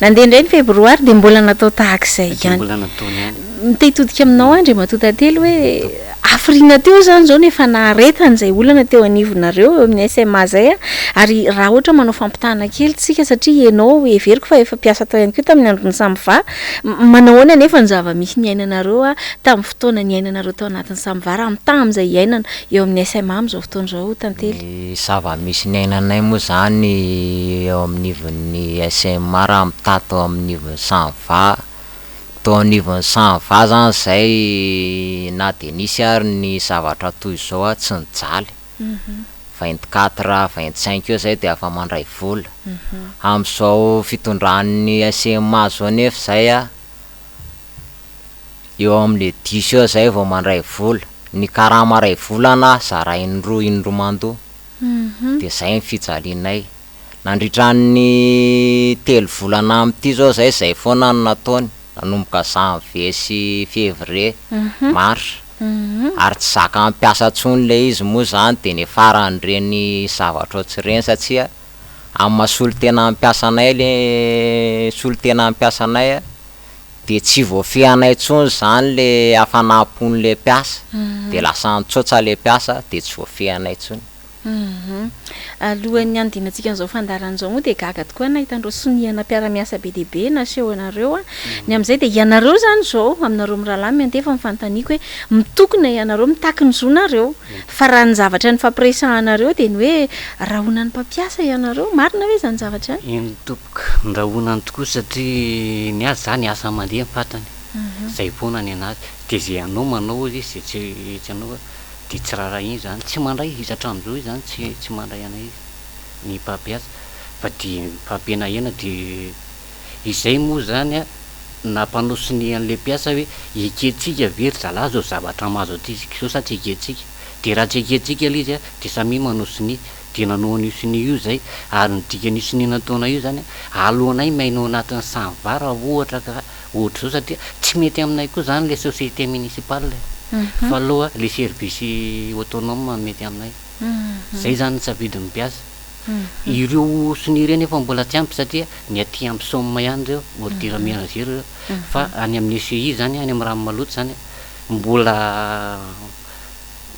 nandeha indray ny febroary de mbola natao tahak'izay ihany mbola nataony ihany mitehitodika aminao Andriamatoa tantely hoe afrina teo zany zao nefa naharetany zay olana teo anivonareo eo amin'ny SMA zay ary raha ohatra manao fampitahana kely tsika satria ianao everiko fa efa piasa tao ihany koa tamin'ny androny samyva manao ahoana nefa ny zava-misy ny ainanareo tamin'ny fotoana ny ainanareo tao anatin'ny samyva raha mitaha amin'izay iainana eo amin'ny SMA amin'izao fotoana zao tantely zava-misy ny ainanay moa zany eo amin'ny ivon'ny SMA raha mitaha tao amin'ny ivon'ny samyva tao anivon'ny samyva zany zay na de nisy ary ny zavatra toy izao tsy nijaly 24 25 eo zay de afa mandray vola amin'izao fitondran'ny SMA zao nefa zay eo amin'le 10 eo zay vao mandray vola ny karama ray volana zara indromandoa de zay ny fijalinay nandritran'ny 3 volana am'ty zao zay foana no nataony nanomboka janvier sy février mars ary tsy zaka ampiasa tsony le izy moa zany de ny farany reny zavatra ohatsy reny satria amin'ny mahasolo tena ampiasanay le solo tena ampiasanay de tsy voafehanay tsony zany le afanam-pony le piasa de lasa nitsotsa le piasa de tsy voafehanay tsony alohan'ny andinantsika n'izao fandaran'izao moa dia gaga tokoa nahitandreo sonihana mpiara-miasa be deaibe naseho anareo ny amin'izay dia ianareo zany zao aminareo mirahalahy miantefa mifantaniako hoe mitokona ianareo mitaky ny zonareo fa raha ny zavatra ny fampiresahanareo dia ny hoe rahonany mpampiasa ianareo marina hoe zany zavatra iny tompoka ndrahonany tokoa satria ny azy zany asa mandeha mifantany zay foana ny anazy dia zay anao manao izy zay tsy anao de tsy raha iny zany tsy mandray izy hatramin'izao izy zany tsy mandray anay izy ny mpampiasa fa de mpampiana ena de izay moa zany nampanosiny an'le piasa hoe ekentsika very zalahy zao zavatra mazo aty zao sa tsy ekentsika de raha tsy ekentsika le izy de samy manosiny de nanao anisiny io zay ary nidika anisiny nataona io zany alohanay mainao anatin'ny samyva raha ohatra ka ohatra zao satria tsy mety aminay koa zany le société municipale fa aloha le service autonome mety aminay zay zany safidy mpiasa ireo sonireny efa mbola tsy ampy satria ny aty ampy somme ihany reo ordure ménagère reo fa any amin'ny CI zany any amin'ny ranomaloto zany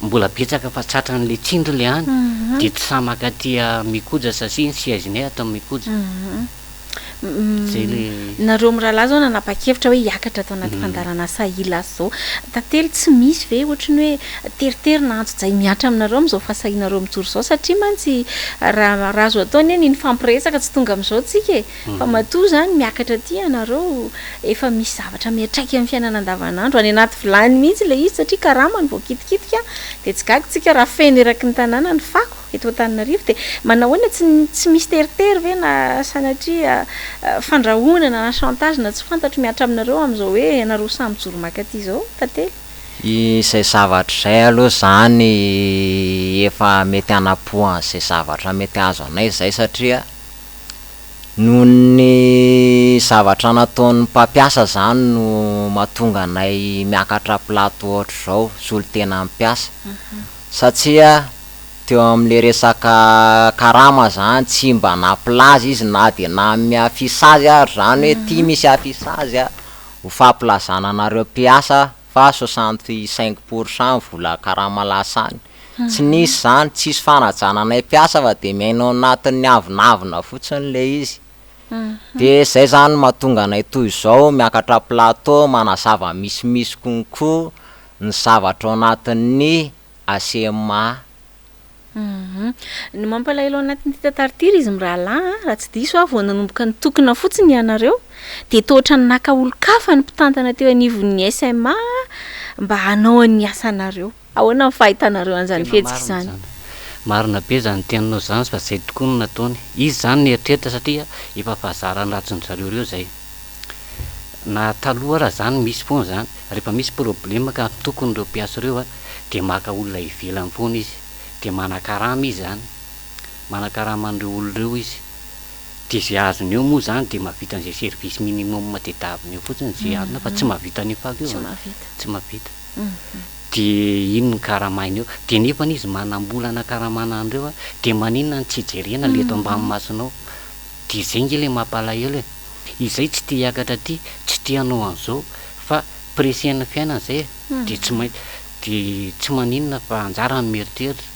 mbola betsaka fa tratran'le tsindry le any de tsy samaka tia mikoja sasiny siazinay atao mikoja nareo mirahalahy zao nanapa-kevitra hoe hiakatra tao anaty fandarana sahilasy zao tantely tsy misy ve ohatrany hoe teritery na antso-jay miatra aminareo am'izao fasahinareo mijoro zao satria mantsy raha azo ataony eny ny fampiresaka tsy tonga am'izao tsika fa matoa zany miakatra ty anareo efa misy zavatra miatraiky amin'ny fiainana andavanandro any anaty vilany mihitsy le izy satria karamany vao kitikitika de tsy gaga tsika raha feny eraky ny tanàna ny fako eto Antananarivo de manao hoe tsy misy teritery ve na sanatria fandrahoana na chantage na tsy fantatro miatra aminareo am'izao hoe anareo samy joro makaty zao tantely izay zavatra zay aloha zany efa mety anapohan zay zavatra mety azo anay zay satria noho ny zavatra nataon'ny mpampiasa zany no mahatonga anay miakatra plateau ohatra zao solo tena ampiasa satria teo am'le resaka karama zany tsy mba naplazy izy na de na miafisazy ary zany hoe ty misy afisazy ho famplazana anareo mpiasa fa 65% vola karama lasany tsy nisy zany tsisy fanajana anay mpiasa fa de miainao anatin'ny avinavina fotsiny le izy de zay zany mahatonga anay toy izao miakatra plateau manazava misimisy konko ny zavatra anatin'ny SMA ny mampalahelo anatin'ny tantaritiry izy mirahalahy raha tsy diso vao nanomboka ny tokona fotsiny ianareo de tohatra ny naka olo-kafa ny mpitantana teo anivon'ny SMA mba hanao ny asanareo ahoana ny fahitanareo an'izany fihetsika zany marina be zany tenanao zany fa zay tokoa no nataony izy zany nieritreritra satria efa fahazara ny ratsiny zareo reo zay na taloha raha zany misy foana zany rehefa misy problème ka tokony reo mpiasa reo de maka olona ivelany foana izy de manakarama izy zany manakarama an'ireo olo reo izy de zay azony eo moa zany de mahavita an'izay service minimum de daviny eo fotsiny zay azona fa tsy mahavita ny fako eo tsy mahavita de ino ny karamainy eo de nefany izy manambolana karamana andreo de maninona ny tsy jerena le eto ambany masonao de zay nge le mampalahelo izay tsy te hiakatra ty tsy te hanao an'izao fa presena fiainana zay de tsy maintsy de tsy maninona fa anjara mieritreritra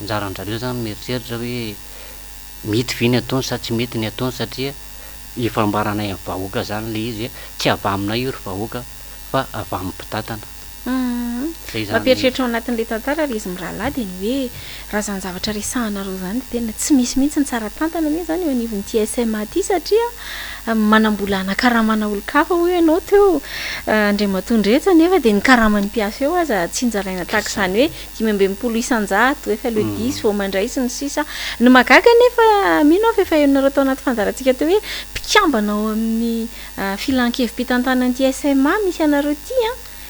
anjaran'zareo zany mieritreritra hoe mety ve ny ataony sa tsy mety ny ataony satria ifambaranay amin'ny vahoaka zany le izy tsy avy aminay io ry vahoaka fa avy amin'ny mpitatana mampieritreritra ao anatin'le tantara le izy mirahalahy de ny hoe raha zany zavatra resahanareo zany de tena tsy misy mihitsy ny tsara tantana mihitsy zany eo anivon'ity SMA ty satria manambola anakarama olo-kafa ho ianao teo andriamatondretra nefa de ny karamany mpiasa eo aza tsy njaraina tahaka izany hoe 520 isan-jato efa le 10 vao mandray sy ny sisa ny magaga nefa mino aho efa enareo tao anaty fandarantsika teo hoe mpikambana ao amin'ny filan-kevim-pitantanan'ity SMA misy anareo ty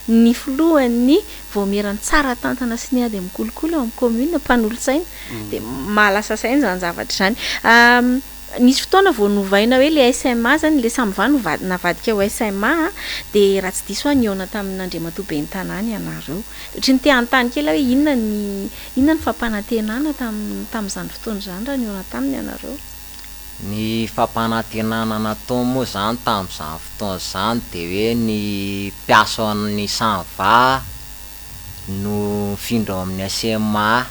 ny filohan'ny voamerany tsara tantana sy ny ady amin'ny kolokolo eo amin'ny commune mpanolotsaina de mahalasa sainy zany zavatra zany nisy fotoana vao novaina hoe le SMA zany le samyvany navadika ao SMA de raha tsy diso any ona tamin'Andriamatoa be ny tanàna ianareo satria ny te anontany kely hoe inona ny fampanantenana tamin'izany fotoana zany raha ny ona taminy ianareo ny fampanantenana natao moa zany tamin'izany fotoana zany de hoe ny mpiasa amin'ny samva no mifindra ao amin'ny SMA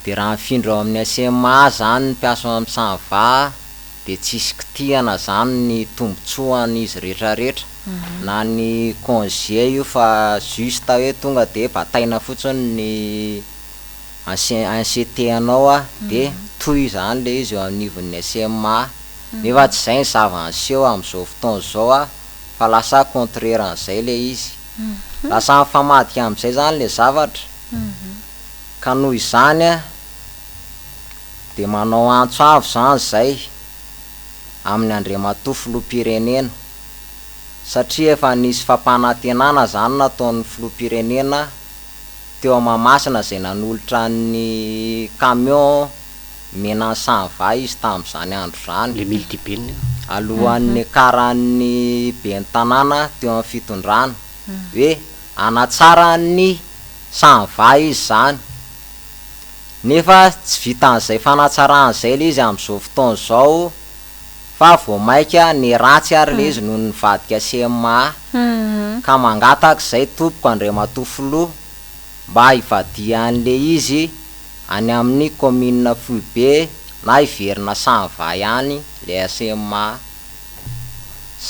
de raha mifindra ao amin'ny SMA zany ny mpiasa amin'ny samva de tsisy kitihana zany ny tombotsoan'izy rehetrarehetra na ny congé io fa juste hoe tonga de bataina fotsiny ny ansetehanao de toy zany le izy eo anivon'ny SMA nefa tsy zay ny zava-niseho amin'izao fotoana zao fa lasa contraire an'izay le izy lasa mifamadika amin'izay zany le zavatra ka noho izany de manao antso avo zany zay amin'ny Andriamatoa filoham-pirenena satria efa nisy fampanantenana zany nataon'ny filoham-pirenena teo Mahamasina zay nanolotra ny camion menany samva izy tamin'izany andro zany le militibeny alohan'ny karan'ny be ny tanàna teo amin'ny fitondrana hoe anatsara ny samva izy zany nefa tsy vitan'izay fanatsaran'izay le izy amin'izao fotoana zao fa vao maika ny ratsy ary le izy noho ny vadika SMA ka mangataka izay tompoko Andriamatoa filoha mba hivadia an'le izy any amin'ny commune Foibe na hiverina samva ihany le SMA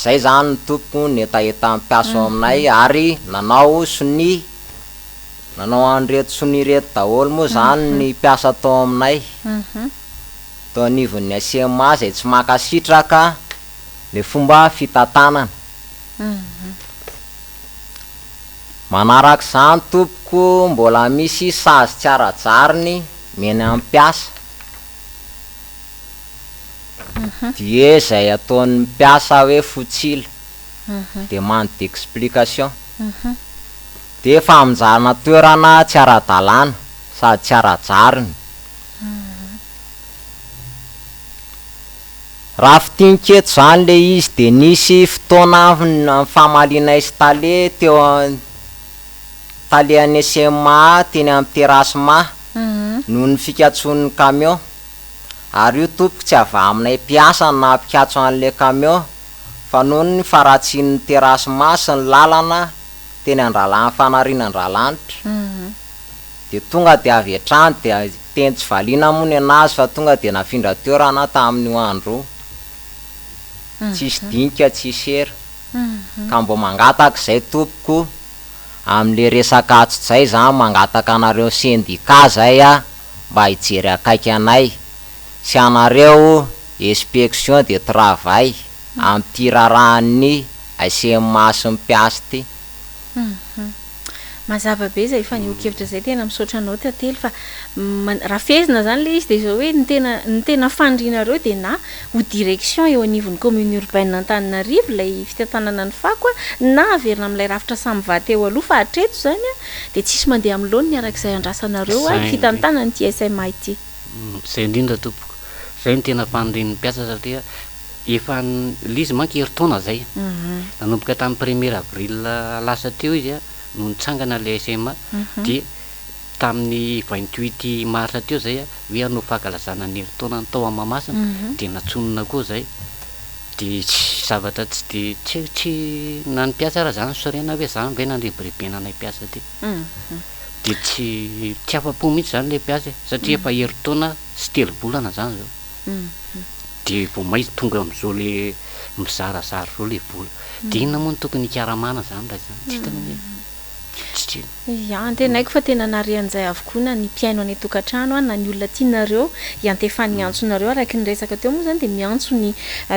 zay zany ny tompoko ny etaeta mpiasa ao aminay ary nanao an'ireto sonireto daholo moa zany ny mpiasa tao aminay tao anivon'ny SMA zay tsy makasitraka le fomba fitantanana manaraka zany tompoko mbola misy sazy tsy ara-jariny meny amin'ny mpiasa die zay ataon'ny mpiasa hoe fotsila demande d'explication de famonjana toerana tsy ara-dalàna sady tsy ara-jariny raha fitiniketo zany le izy de nisy fotoana famaliana installé teo talehan'ny SMA teny amin'ny terasma noho ny fikatson'ny camion ary io tompoko tsy avy aminay mpiasa na mpikatso an'le camion fa noho ny faratsian'ny terasma sy ny lalana teny Andralana Fanarinan-Dralanitra de tonga de avy hatrany de teny tsy valiana moa ny anazy fa tonga de nafindra toerana tamin'io andro tsisy dinika tsisy era ka mbo mangataka izay tompoko amin'le resaka atso-zay zany mangataka anareo syndicat zay mba hijery akaiky anay sy anareo inspection de travail amin'ity rarahan'ny SMA sy ny mpiasa ty mazava be zay fa niohakevitra zay tena misaotra anao tantely fa raha fezina zany le izy de zao hoe ny tena fandrinareo de na ho direction eo anivon'ny commune urbaine Antananarivo lay fitantanana ny fako na averina amin'ilay rafitra samyvaty eo aloha fa hatreto zany de tsisy mandeha amin'ny laony arak'izay andrasanareo fitantanana ity SMA ity zay indrindra tompoko zay ny tena fandrin'ny mpiasa satria efa le izy manko heritaona zay nanomboka tamin'ny 1er avril lasa teo izy no nitsangana le SMA de tamin'ny 28 marsa teo zay hoe anao fankalazana ny heritaona tao amin'ny Mahamasina de natsonona koa zay de zavatra tsy de tsy na ny mpiasa raha zany sorena hoe zany ve nandrebiribena nay mpiasa ty de tsy afa-po mihitsy zany le mpiasa satria efa herintaona sy telobolana zany zao de vo maizy tonga am'izao le mizarazary zao le vola de inona moa no tokony hikaramana zany raha zany tsy hitana hoe tsy antenaiko fa tena narian'izay avokoa na ny mpiaino any tokantrano na ny olona tianareo iantefan'ny antsonareo araky ny resaka teo moa zany de miantso ny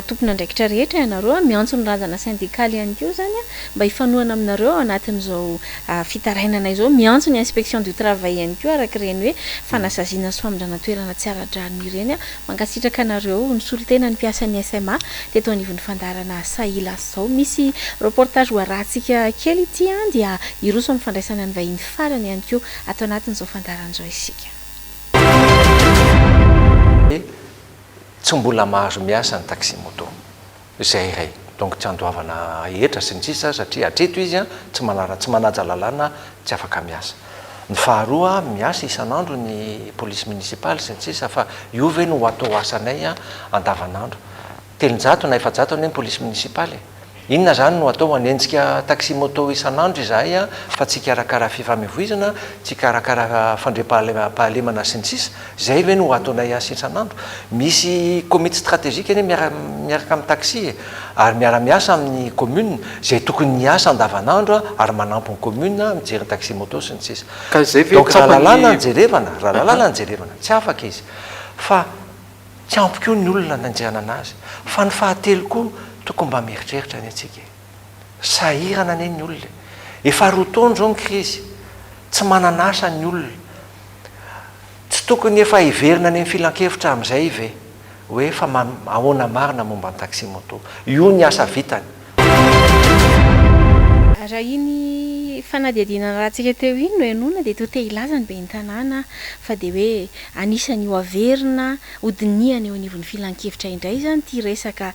tompona andraikitra rehetra ianareo miantso ny ranjana syndikaly ihany keo zany mba hifanohana aminareo anatin'izao fitarainana izao miantso ny inspection du travail ihany keo araky reny hoe fanasaziana sy famondrana toerana tsy ara-drano ireny mangasitraka anareo ny solotena ny mpiasan'ny SMA teto anivon'ny fandarana Saila zao misy reportage hoarantsika kely ity dia iroso amin'ny fandraisana ny vahiny farany ihany koa atao anatin'izao fandaran'izao isika. Tsy mbola mahazo miasa ny taxi moto izay iray donc tsy andoavana hetra sy ny sisa satria hatreto izy tsy manaja lalàna tsy afaka miasa. Ny faharoa miasa isan'andro ny police municipale sy ny sisa fa io ve no atao asanay andavanandro. Telonjato na efajato ny police municipale inona zany no atao anenjika taxi moto isan'andro izahay fa tsy karakara fifamevoizana tsy karakara fandre-pahalemana sy ny sisa zay ve no ataonay asa isan'andro. Misy comité stratégique eny miaraka amin'ny taxi ary miara-miasa amin'ny commune zay tokony niasa andavanandro ary manampy ny commune mijery taxi moto sy ny sisa. Donc raha lalàna njerevana tsy afaka izy fa tsy ampy koa ny olona nanjehana anazy fa ny fahatelo koa tokony mba mieritreritra ny atsika sahirana ane ny olona efa roa taona zao ny crise tsy mananasa ny olona tsy tokony efa hiverina any amin'ny filan-kevitra amin'izay ve hoe fa ahoana marina momba ny taxi moto io ny asa vitany. Raha iny fanadihadiana rahantsika teo iny no enona de teo te ilazany be ny tanàna fa de hoe anisany ho averina hodiniany eo anivon'ny filan-kevitra indray zany ty resaka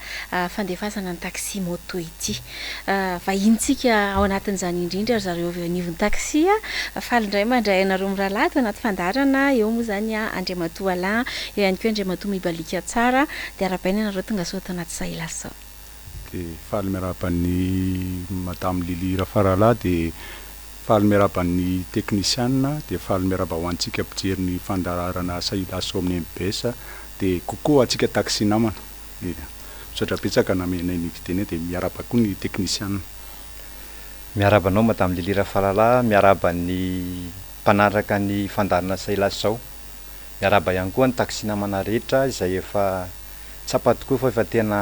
fandefasana ny taxi moto ity. Vahintsika ao anatin'izany indrindra ry zareo avy anivon'ny taxi faly indray mandray anareo mirahalahy tao anaty fandarana eo moa zany Andriamatoa Alain eo ihany koa Andriamatoa Mibalika Tsara de arabaina anareo tonga sao tao anaty Sailasa. Faly miaraban'ny madame Lili Rafarala de faly miaraban'ny technician de faly miaraba ho antsika mpijery ny fandararana Sailasa amin'ny MPS de kokoa atsika taxi namana sotra petsaka namenay ny viteny de miaraba koa ny technician. Miarabanao madame Lili Rafarala miaraban'ny mpanaraka ny fandarana Sailasa zao miaraba ihany koa ny taxi namana rehetra izay efa tsapa tokoa fa efa tena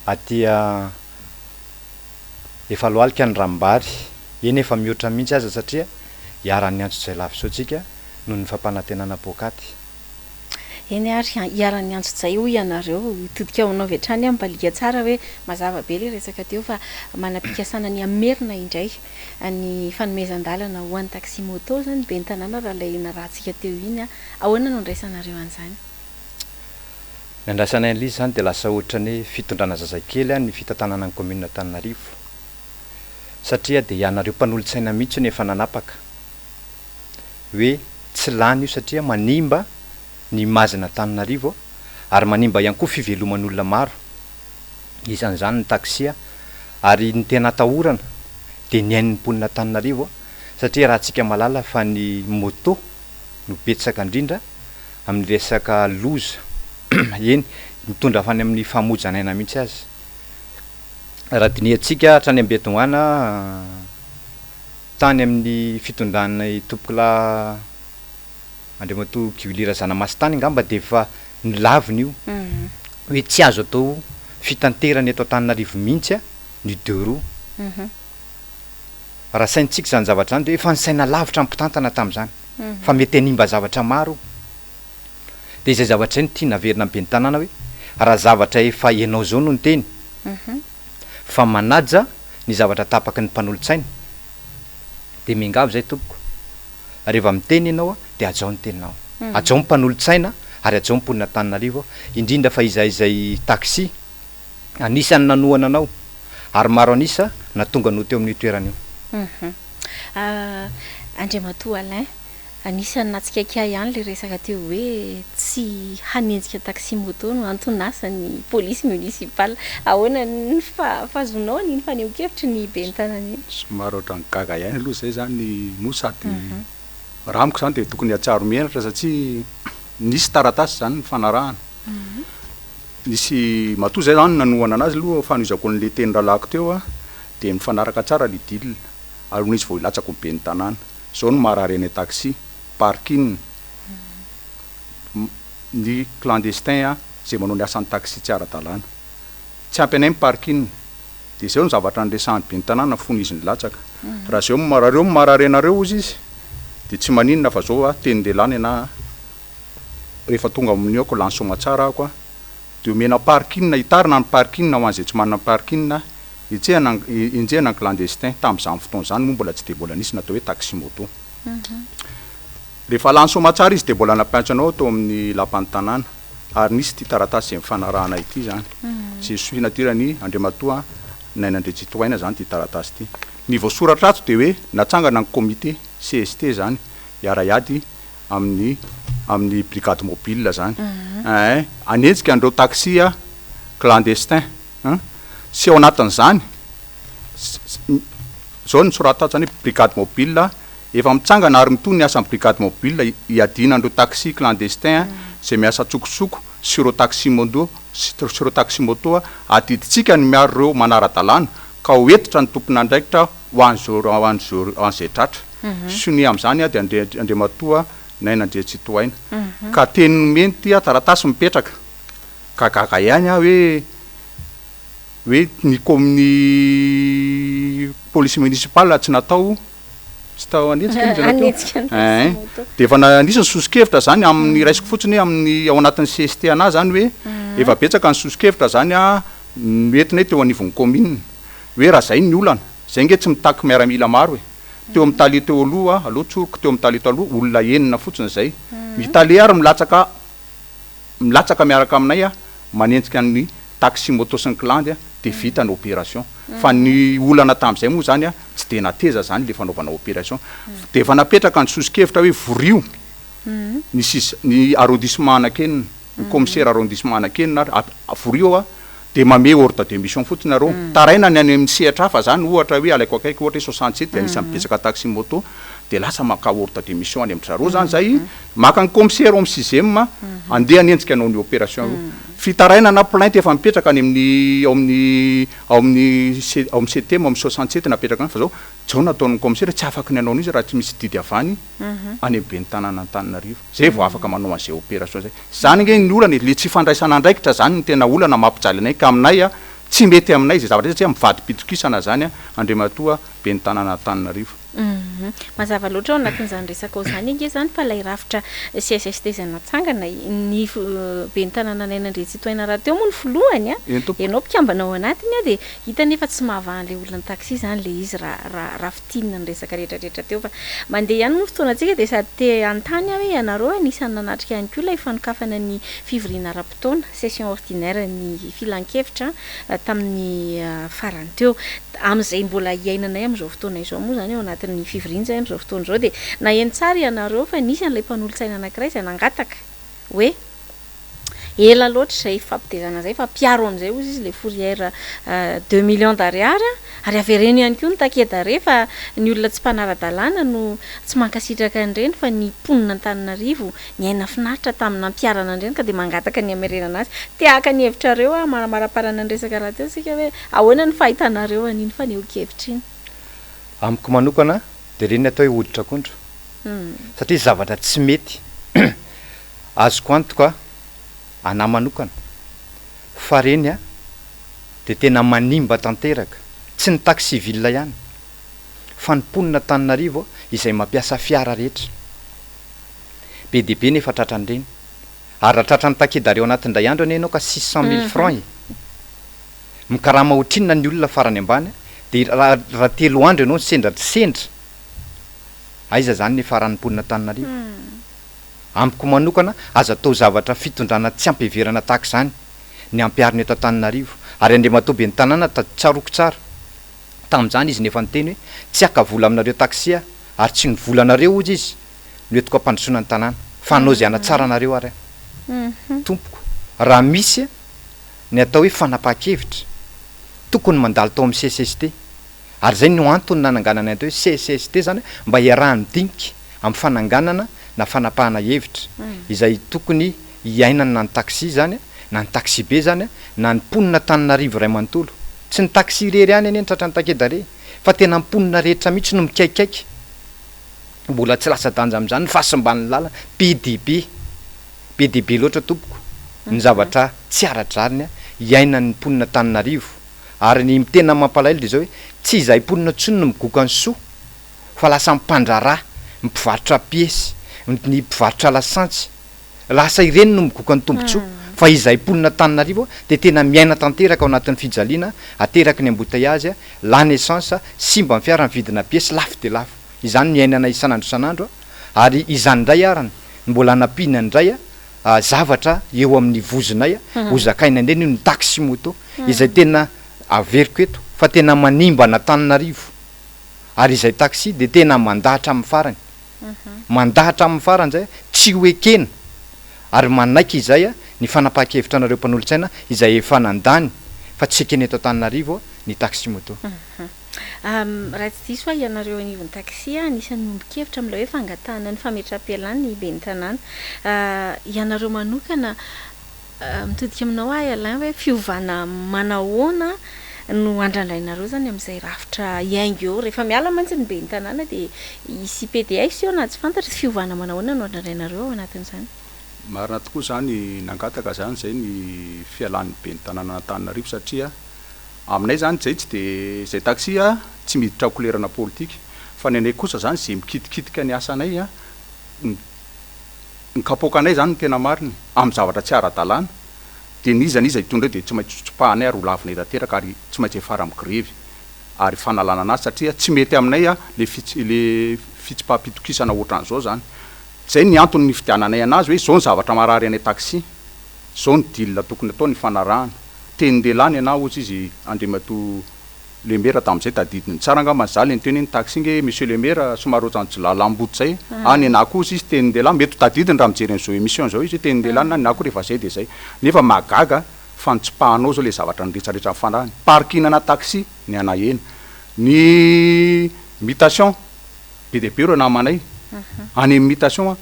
atia efa loalika ny rambary eny efa mihoatra mihitsy aza satria hiaran'ny antso izay lavitra atsika noho ny fampanantenana bokaty. Eny ary hiaran'ny antso izay hoy ianareo todika ao anao vetrany Mibalika Tsara hoe mazava be le resaka teo fa manam-pikasana ny amerina indray ny fanomezan-dalana ho an'ny taxi moto zany be ny tanàna raha ilay narahantsika teo iny ahoana no ndraisanareo an'izany. Ny andrasanay an'izy zany de lasa ohatra ny fitondrana zazakely ny fitantanana ny commune Antananarivo satria de ianareo mpanolo-tsaina mihitsy ny efa nanapaka hoe tsy lany io satria manimba ny mazina Antananarivo ary manimba ihany koa fiveloman'olona maro isan'izany ny taxi ary ny tena atahorana de ny ain'ny mponina Antananarivo satria raha tsika malala fa ny moto no betsaka indrindra amin'ny resaka loza eny mitondra fany amin'ny famojanaina mihitsy azy raha diniantsika hatrany Ambedoana tany amin'ny fitondrana tompokola Andriamatoa Giolira Zanamasitany ngamba de efa ny laviny io hoe tsy azo atao fitanterana eto Antananarivo mihitsy ny deux roues raha saintsika zany zavatra zany de efa ny saina lavitra ampitantana tamin'izany fa mety hanimba zavatra maro de izay zavatra iny tia naverina be ny tanàna hoe raha zavatra efa ianao zao no ny teny fa manaja ny zavatra tapaky ny mpanolo-tsaina de miangavy zay tompoko rehefa miteny ianao de ajao ny teninao ajao ny mpanolo-tsaina ary ajao ny mponina Antananarivo indrindra fa izay taxi anisany nanohana anao ary maro anisa na tonga no teo amin'ny toerana io. Andriamatoa Alain Anisan'ny natsikaikia ihany le resaka teo hoe tsy hanenjika taxi moto no antonasany polisy municipal. Ahoana ny fahazonao ny faneho-kevitry ny bentanany iny? Somary ohatrany gaga ihany aloha zay zany no sady raha amiko zany de tokony atsaro mienatra satria nisy taratasy zany ny fanarahana. Nisy matoa zay zany nanohana anazy aloha fanoizako an'le teny ralako teo a de mifanaraka tsara le dil ary nisy vao ilatsako ny ben'ny tanàna zao no marary eny taxi parking ny clandestin a zay manao ny asan'ny taxi tsy ara-dalàna tsy ampy anay parking de zao ny zavatra nresahany ben'ny tanàna fony izy ny latsaka raha zao marareo marary anareo izy izy de tsy maninona fa zao a teny delany na rehefa tonga amin'io ako lansoma tsara ako a de omena parking hitarina ny parking ho an'izay tsy manana parking injehana ny clandestin tamin'izany fotoana zany moa mbola tsy de mbola nisy natao hoe taxi moto. Rehefa lansoma tsara izy de mbola napaintsanao tao amin'ny lapan'ny tanàna ary nisy ty taratasy zay mifanarahana ity zany je suis natirany Andriamatoa nainandre citoyen zany ty taratasy ty ny voasoratra ato de hoe natsangana ny comité CST zany iaraiady amin'ny brigade mobile zany anenjika andreo taxi a clandestin sy ao anatin'izany zao ny soratra zany brigade mobile efa mitsangana ary mitony ny asan'ny brigade mobile iadina andreo taxi clandestin zay miasa tsokosoko sy ireo taxi moto adiditsika ny miaro reo manara-dalàna ka hoetitra ny tompona andraikitra ho an'izay tratra sy ny am'izany a de Andriamatoa nainandre citoyen ka teny meny ty a taratasy mipetraka ka gaga ihany a hoe ny police municipale tsy natao tsy tao anetsika de efa nisy ny sosikevitra zany amin'ny raisiko fotsiny amin'ny ao anatin'ny CST ana zany hoe efa betsaka ny sosikevitra zany a entinay teo anivon'ny commune hoe raha zay ny olana zay nge tsy mitaky miaramila maro e teo amin'ny tale teo aloha aloha tsoroko teo amin'ny tale teo aloha olona enina fotsiny zay mitale ary milatsaka miaraka aminay a manenjika ny taxi moto sy ny clandy de vita ny opération fa ny olana tam'izay moa zany a tsy de nateza zany le fanaovana opération de efa napetraka ny sosikevitra hoe vorio ny arrondissement Anakenina ny commissaire arrondissement Anakenina vorio de mame ordre de mission fotsiny areo taraina ny any amin'ny sehatra hafa zany ohatra hoe alaiko akaiky ohatra hoe 67 de anisany betsaka taxi moto de lasa maka ordre de mission any amin'zareo zany zay maka ny commissaire amin'ny 6e andeha anenjika anao ny opération io fitaraina na plainte efa mipetraka any amin'ny 7e amin'ny 67 napetraka any fa zao zao nataon'ny commissaire tsy afaka ny anao izy raha tsy misy didy avany any ben'ny tanàna Antananarivo zay vao afaka manao an'izay opération zay zany nge ny olana le tsy fandraisana andraikitra zany ny tena olana mampijaly anay ka aminay a tsy mety aminay zay zavatra satria mivady pitokisana zany a Andriamatoa ben'ny tanàna Antananarivo. Mazava loatra ao anatin'izany resaka ao zany nge zany fa lay rafitra CSST zay natsangana ny ben'ny tanàna nainandre citoyen raha teo moa ny filohany ianao mpikambana ao anatiny a de hita nefa tsy mahavahan'le olona taxi zany le izy raha fitinina ny resaka rehetrarehetra teo fa mandeha ihany moa fotoanantsika de sady te antany hoe ianareo anisany nanatrika ihany koa lay fanokafana ny fivoriana ara-potoana session ordinaire ny filan-kevitra tamin'ny farany teo am'izay mbola iainanay am'izao fotoana izao moa zany ao anatin'ny fivoriana zay am'izao fotoana izao de naeny tsara ianareo fa nisy an'ilay mpanolo-tsaina anankiray zay nangataka hoe ela loatra zay fampitezana zay fa piaro am'izay ozy izy le fourrière 2 millions d'ariary ary avereny ihany koa ny takeda rehefa ny olona tsy mpanara-dalàna no tsy mankasitraka an'ireny fa ny mponina Antananarivo ny aina finaritra tamina mpiarana an'ireny ka de mangataka ny amerenana azy teaka ny hevitrareo a maraparana ny resaka raha teo sika hoe ahoana ny fahitanareo an'iny faneho-kevitra iny amiko manokana de reny atao hoe hoditra akondro satria zavatra tsy mety azoko antoka ana manokana fa reny a de tena manimba tanteraka tsy ny taxi ville ihany fa ny mponina Antananarivo izay mampiasa fiara rehetra be de be nefa tratran'ireny ary raha tratran'ny takedareo anatin'ndray andro ane ianao ka 600 000 francs mikarama ohatrinona ny olona farany ambany de raha telo andro ianao sendra aiza zany ny faran'ny mponina Antananarivo amiko manokana aza atao zavatra fitondrana tsy ampiverana tahaka zany ny ampiariny eto Antananarivo ary Andriamatoa ben'ny tanàna tsaroko tsara tamin'izany izy nefa niteny hoe tsy aka vola aminareo taxi ary tsy ny volanareo ozy izy ny etiko ampandrosoana ny tanàna fanao zay ana tsara anareo ary tompoko raha misy ny atao hoe fanapaha-kevitra tokony mandalo tao amin'ny CCST ary zay no antony nananganana atao hoe CCST zany mba iarahany dinika amin'ny fananganana na fanapahana hevitra izay tokony iainana na ny taxi zany na ny taxi be zany na ny mponina Tananarivo ray manontolo tsy ny taxi rery any eny tratra ny takedare fa tena mponina rehetra mihitsy no mikaikaiky mbola tsy lasa danja amin'izany ny fahasimban'ny lala PDB loatra tompoko ny zavatra tsy ara-drariny iainan'ny mponina Tananarivo ary ny tena mampalahelo de zao hoe tsy izay mponina tsony no migoka ny soa fa lasa mpandrarà mpivarotra piesy ny mpivarotra lasantsy lasa ireny no migoka ny tombontsoa fa izay mponina Tananarivo de tena miaina tanteraka ao anatin'ny fijaliana ateraky ny embouteillage lany essence simba ny fiara ny vidina piesy lafo de lafo izany miainana isanandro ary izany ndray arany mbola napina ndray zavatra eo amin'ny vozonay hozakaina indreny ny taxi moto izay tena averiko eto fa tena manimbana Tananarivo ary izay taxi de tena mandahatra amin'ny farany mandahatra amin'ny farany zay tsy hoekena ary manaiky izay ny fanapaha-kevitra anareo mpanolontsaina izay efa nandany fa tsy ekeny eto Tananarivo ny taxi moto raha tsy diso ianareo anivon'ny taxi anisan'ny ombon-kevitra am'ilay hoe fangatahana ny fametra-pialany ben'ny tanàna ianareo manokana mitodika aminao Alain hoe fiovana manahoana no andrandrainareo zany amin'izay rafitra iaingo eo rehefa miala mantsy ny ben'ny tanàna de isy PDS io na tsy fantatra fiovana manahoana no andrandrainareo ao anatin'izany marina tokoa zany nangataka zany zay ny fialan'ny ben'ny tanàna Tananarivo satria aminay zany zay tsy de zay taxi tsy miditra kolerana politika fa ny anay kosa zany zay mikitikitika ny asanay ny kapokanay zany tena mariny amin'ny zavatra tsy ara-dalàna de nizany izy hitondra de tsy maintsy tsopahanay ary ho lavinay tanteraka ary tsy maintsy efara amin'ny grevy ary fanalana anazy satria tsy mety aminay le fitsipaham-pitokisana ohatran'izao zany zay ny antony ny fidiananay anazy hoe zao ny zavatra marary anay taxi zao ny deal tokony atao ny fanarahana tendelany ana ohatsy izy Andriamato le maire tam'izay tadidiny tsara nga mazaly ny teny ny taxi nge monsieur le maire somary ohatran'ny lalamboto zay any anako izy tenindela mety tadidiny raha mijery an'izao émission zao izy tenindela na nako rehefa zay de zay nefa magaga fantsipahanao zao le zavatra nyretsarehetra fanahany parkinana taxi ny anahena ny mutation PDB ro namanay any mutation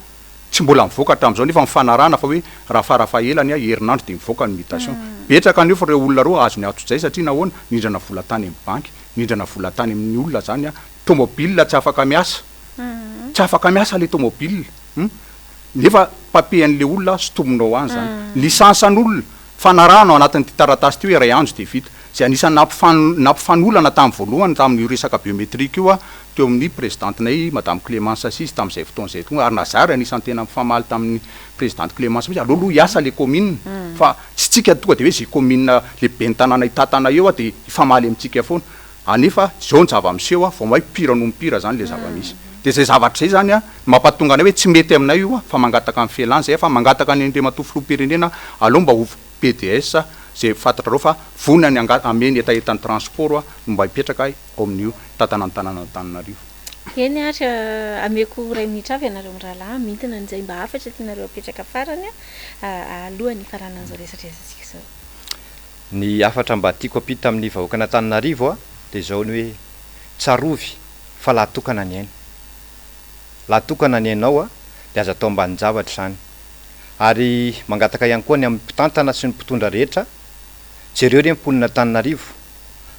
tsy mbola mivoaka hatramin'izao nefa mifanarana fa hoe raha farafahelany herinandro de mivoaka ny mutation betraka anio fa reo olona roa azo ny atso-zay satria nahoana nindrana vola tany amin'ny banky nindrana vola tany amin'ny olona zany tomobile tsy afaka miasa tsy afaka miasa le tomobile nefa papier-an'le olona sotomonao any zany licence an'olona fanarahana ao anatin'ny taratasy ty hoe ray andro de vita zay anisany nampifanolana tamin'ny voalohany tamin'ny resaka biométrique io teo amin'ny présidentenay madame Clémence Assise tamin'izay fotoan'izay tonga ary Nazary anisany tena mifamaly tamin'ny présidente Clémence mihitsy aloha hiasa le commune fa tsy tsika tonga de hoe zay commune le ben'ny tanàna hitatana eo de ifamaly amintsika foana anefa zao ny zava-miseho vao mahay pira no mipira zany le zava-misy de zay zavatra zay zany mampatonga anay hoe tsy mety aminay io fa mangataka amin'ny fialany zay fa mangataka ny Andriamato filoham-pirenena aloha mba ho PDS zay fantatra reo fa vonany ameny etaetan'ny transport no mba hipetraka ao amin'io tatana ny tanàna Tananarivo eny ary ameko ray minitra avy ianareo mirahalahy mintina n'izay mba hafatra tianareo apetraka farany alohan'ny faranan'izao resaresantsika zao ny afatra mba tiako apita amin'ny vahoakana Tananarivo de zao ny hoe tsarovy fa lahatokana ny aina lahatokana ny ainao de aza atao mba ny zavatra zany ary mangataka ihany koa ny amin'ny mpitantana sy ny mpitondra rehetra jereo re mponina Tananarivo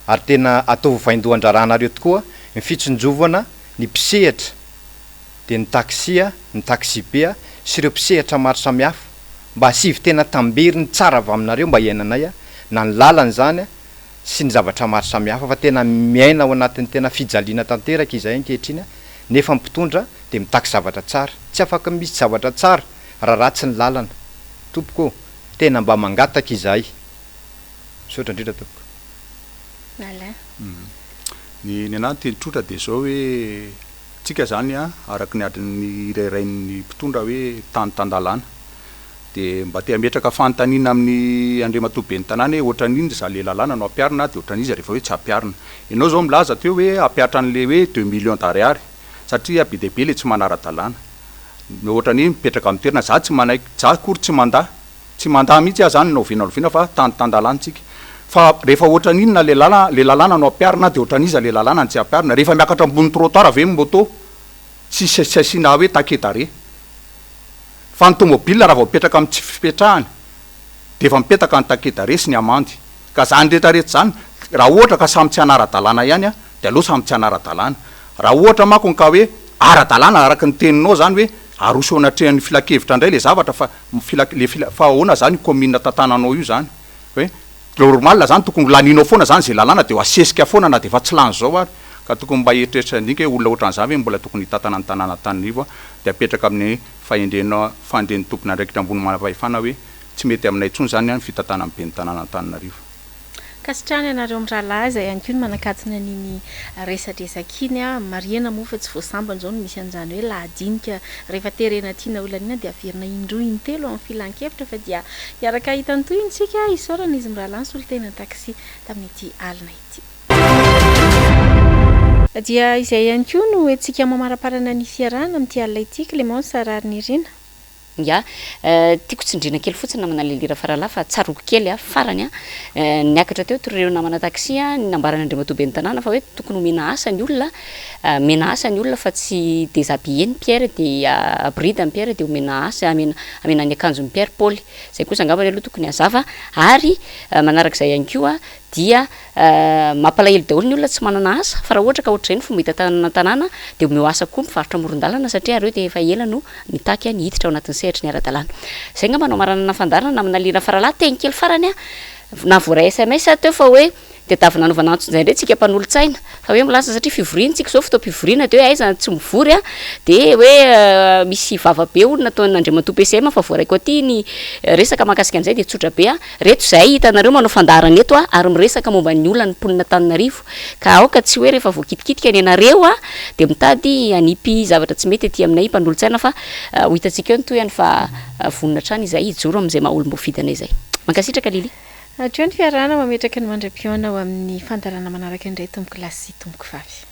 ary tena atao vaindohan-drarahanareo tokoa ny fitsonjovana ny mpisehatra de ny taxi be sy ireo mpisehatra maro samihafa mba asivy tena tamberiny tsara avy aminareo mba iainanay na ny lalany zany sy ny zavatra maro samihafa fa tena miaina ao anatin'ny tena fijaliana tanteraka izay ankehitriny nefa mpitondra de mitaky zavatra tsara tsy afaka misy zavatra tsara raha ratsy ny lalana tompoko tena mba mangataka izay sotra indrindra tompoko ny anahy teny-trotra de zao hoe tsika zany araky ny adiny irayrain'ny mpitondra hoe tany-tandalàna de mba te ametraka fanontaniana amin'ny Andriamato ben'ny tanàna hoe ohatran'iny za le lalàna no ampiarina de ohatran'izy rehefa hoe tsy ampiarina ianao zao milaza teo hoe ampiatra an'le hoe 2 millions d'ariary satria be de be le tsy manara-dalàna ohatrany mipetraka amin'ny toerana za tsy manaiky za kory tsy mandaa mihitsy a zany novinaloviana fa tandalanytsika fa rehefa ohatran'inona le lalàna no ampiarina de ohatran'iza le lalàna ny tsy ampiarina rehefa miakatra ambony trottoir ve moto tsy asiana hoe takedare fa ny tomobile raha vao mipetraka amin'ny tsy fipetrahany de efa mipetaka ny takedare sy ny amandy ka zany rehetrarehetra zany raha ohatra ka samy tsy anara-dalàna ihany a de aloha samy tsy anara-dalàna raha ohatra mako ka hoe ara-dalàna araky ny teninao zany hoe aroso anatrehan'ny filakevitra indray le zavatra fa fa ahoana zany commune tantananao io zany hoe normal zany tokony laninao foana zany zay lalàna de ho asesika foana na de efa tsy lany zao ary ka tokony mba eritreritra ndika hoe olona ohatran'izany hoe mbola tokony hitatana ny tanàna Antananarivo a de apetraka amin'ny fandren'ny tompona andraikitra ambony manam-pahefana hoe tsy mety aminay intsony zany ny fitatana amin'ny be ny tanàna Antananarivo. Kasitrany ianareo amin'ny rahalaza ihany koa ny manakatona niny resadresakiny a mariana moa fa tsy voasambany zao no misy an'izany hoe lahadinika rehefa terena tiana olana ina de averina indroa intelo amin'ny filan-kevitra fa dia hiaraka hitany toy intsika isaorana izy mirahalahy ny solitena taxi tamin'ity alina ity. Dia izay ihany koa no etsika mamaraparana ny fiarahana amin'ity alina ity Clémence Sarariny Irina. Ya tiako tsindrina kely fotsiny namana lelira faralahy fa tsaroko kely a farany a niakatra teo toreo namana taxi a nambarana Andriamatoa be ny tanàna fa hoe tokony mena asa ny olona mena asa ny olona fa tsy déshabiller ny Pierre de bride ny Pierre de mena asa amena ny akanjo ny Pierre Paul zay kosa angambany aloha tokony hazava ary manarak'izay ihany koa dia mampalahelo daholo ny olona tsy manana asa fa raha ohatra ka ohatr'izay ny fomba hitantanana tanàna de omeo asa koa mivarotra amoron-dalana satria reo de efa ela no mitaky ny hiditra ao anatin'ny sehatra ny ara-dalàna zay ngamba no marana fandarana namana lina faralahy teny kely farany a na voaray SMS teo fa hoe de davina nanovana antson'izay ndray tsika mpanolo-tsaina fa hoe milasa satria fivoriana tsika zao fotoam-pivoriana de hoe aiza tsy mivory a de hoe misy vava be olona ataon'Andriamatoa PCM fa voaraiko aty ny resaka mahakasika an'izay de tsotra be a reto zay hitanareo manao fandarana eto a ary miresaka momba ny olona ny mponina Antananarivo ka aoka tsy hoe rehefa voakitikitika ny anareo a de mitady anipy zavatra tsy mety aty aminay mpanolo-tsaina fa ho hitantsika eo ny toy any fa vonona trany izay ijoro am'izay maha olom-boafity anay zay mankasitraka Lily. Atrio ny fiarahana mametraka ny mandram-piona ao amin'ny fandarana manaraka indray tomboko lasy sy tomboko vavy.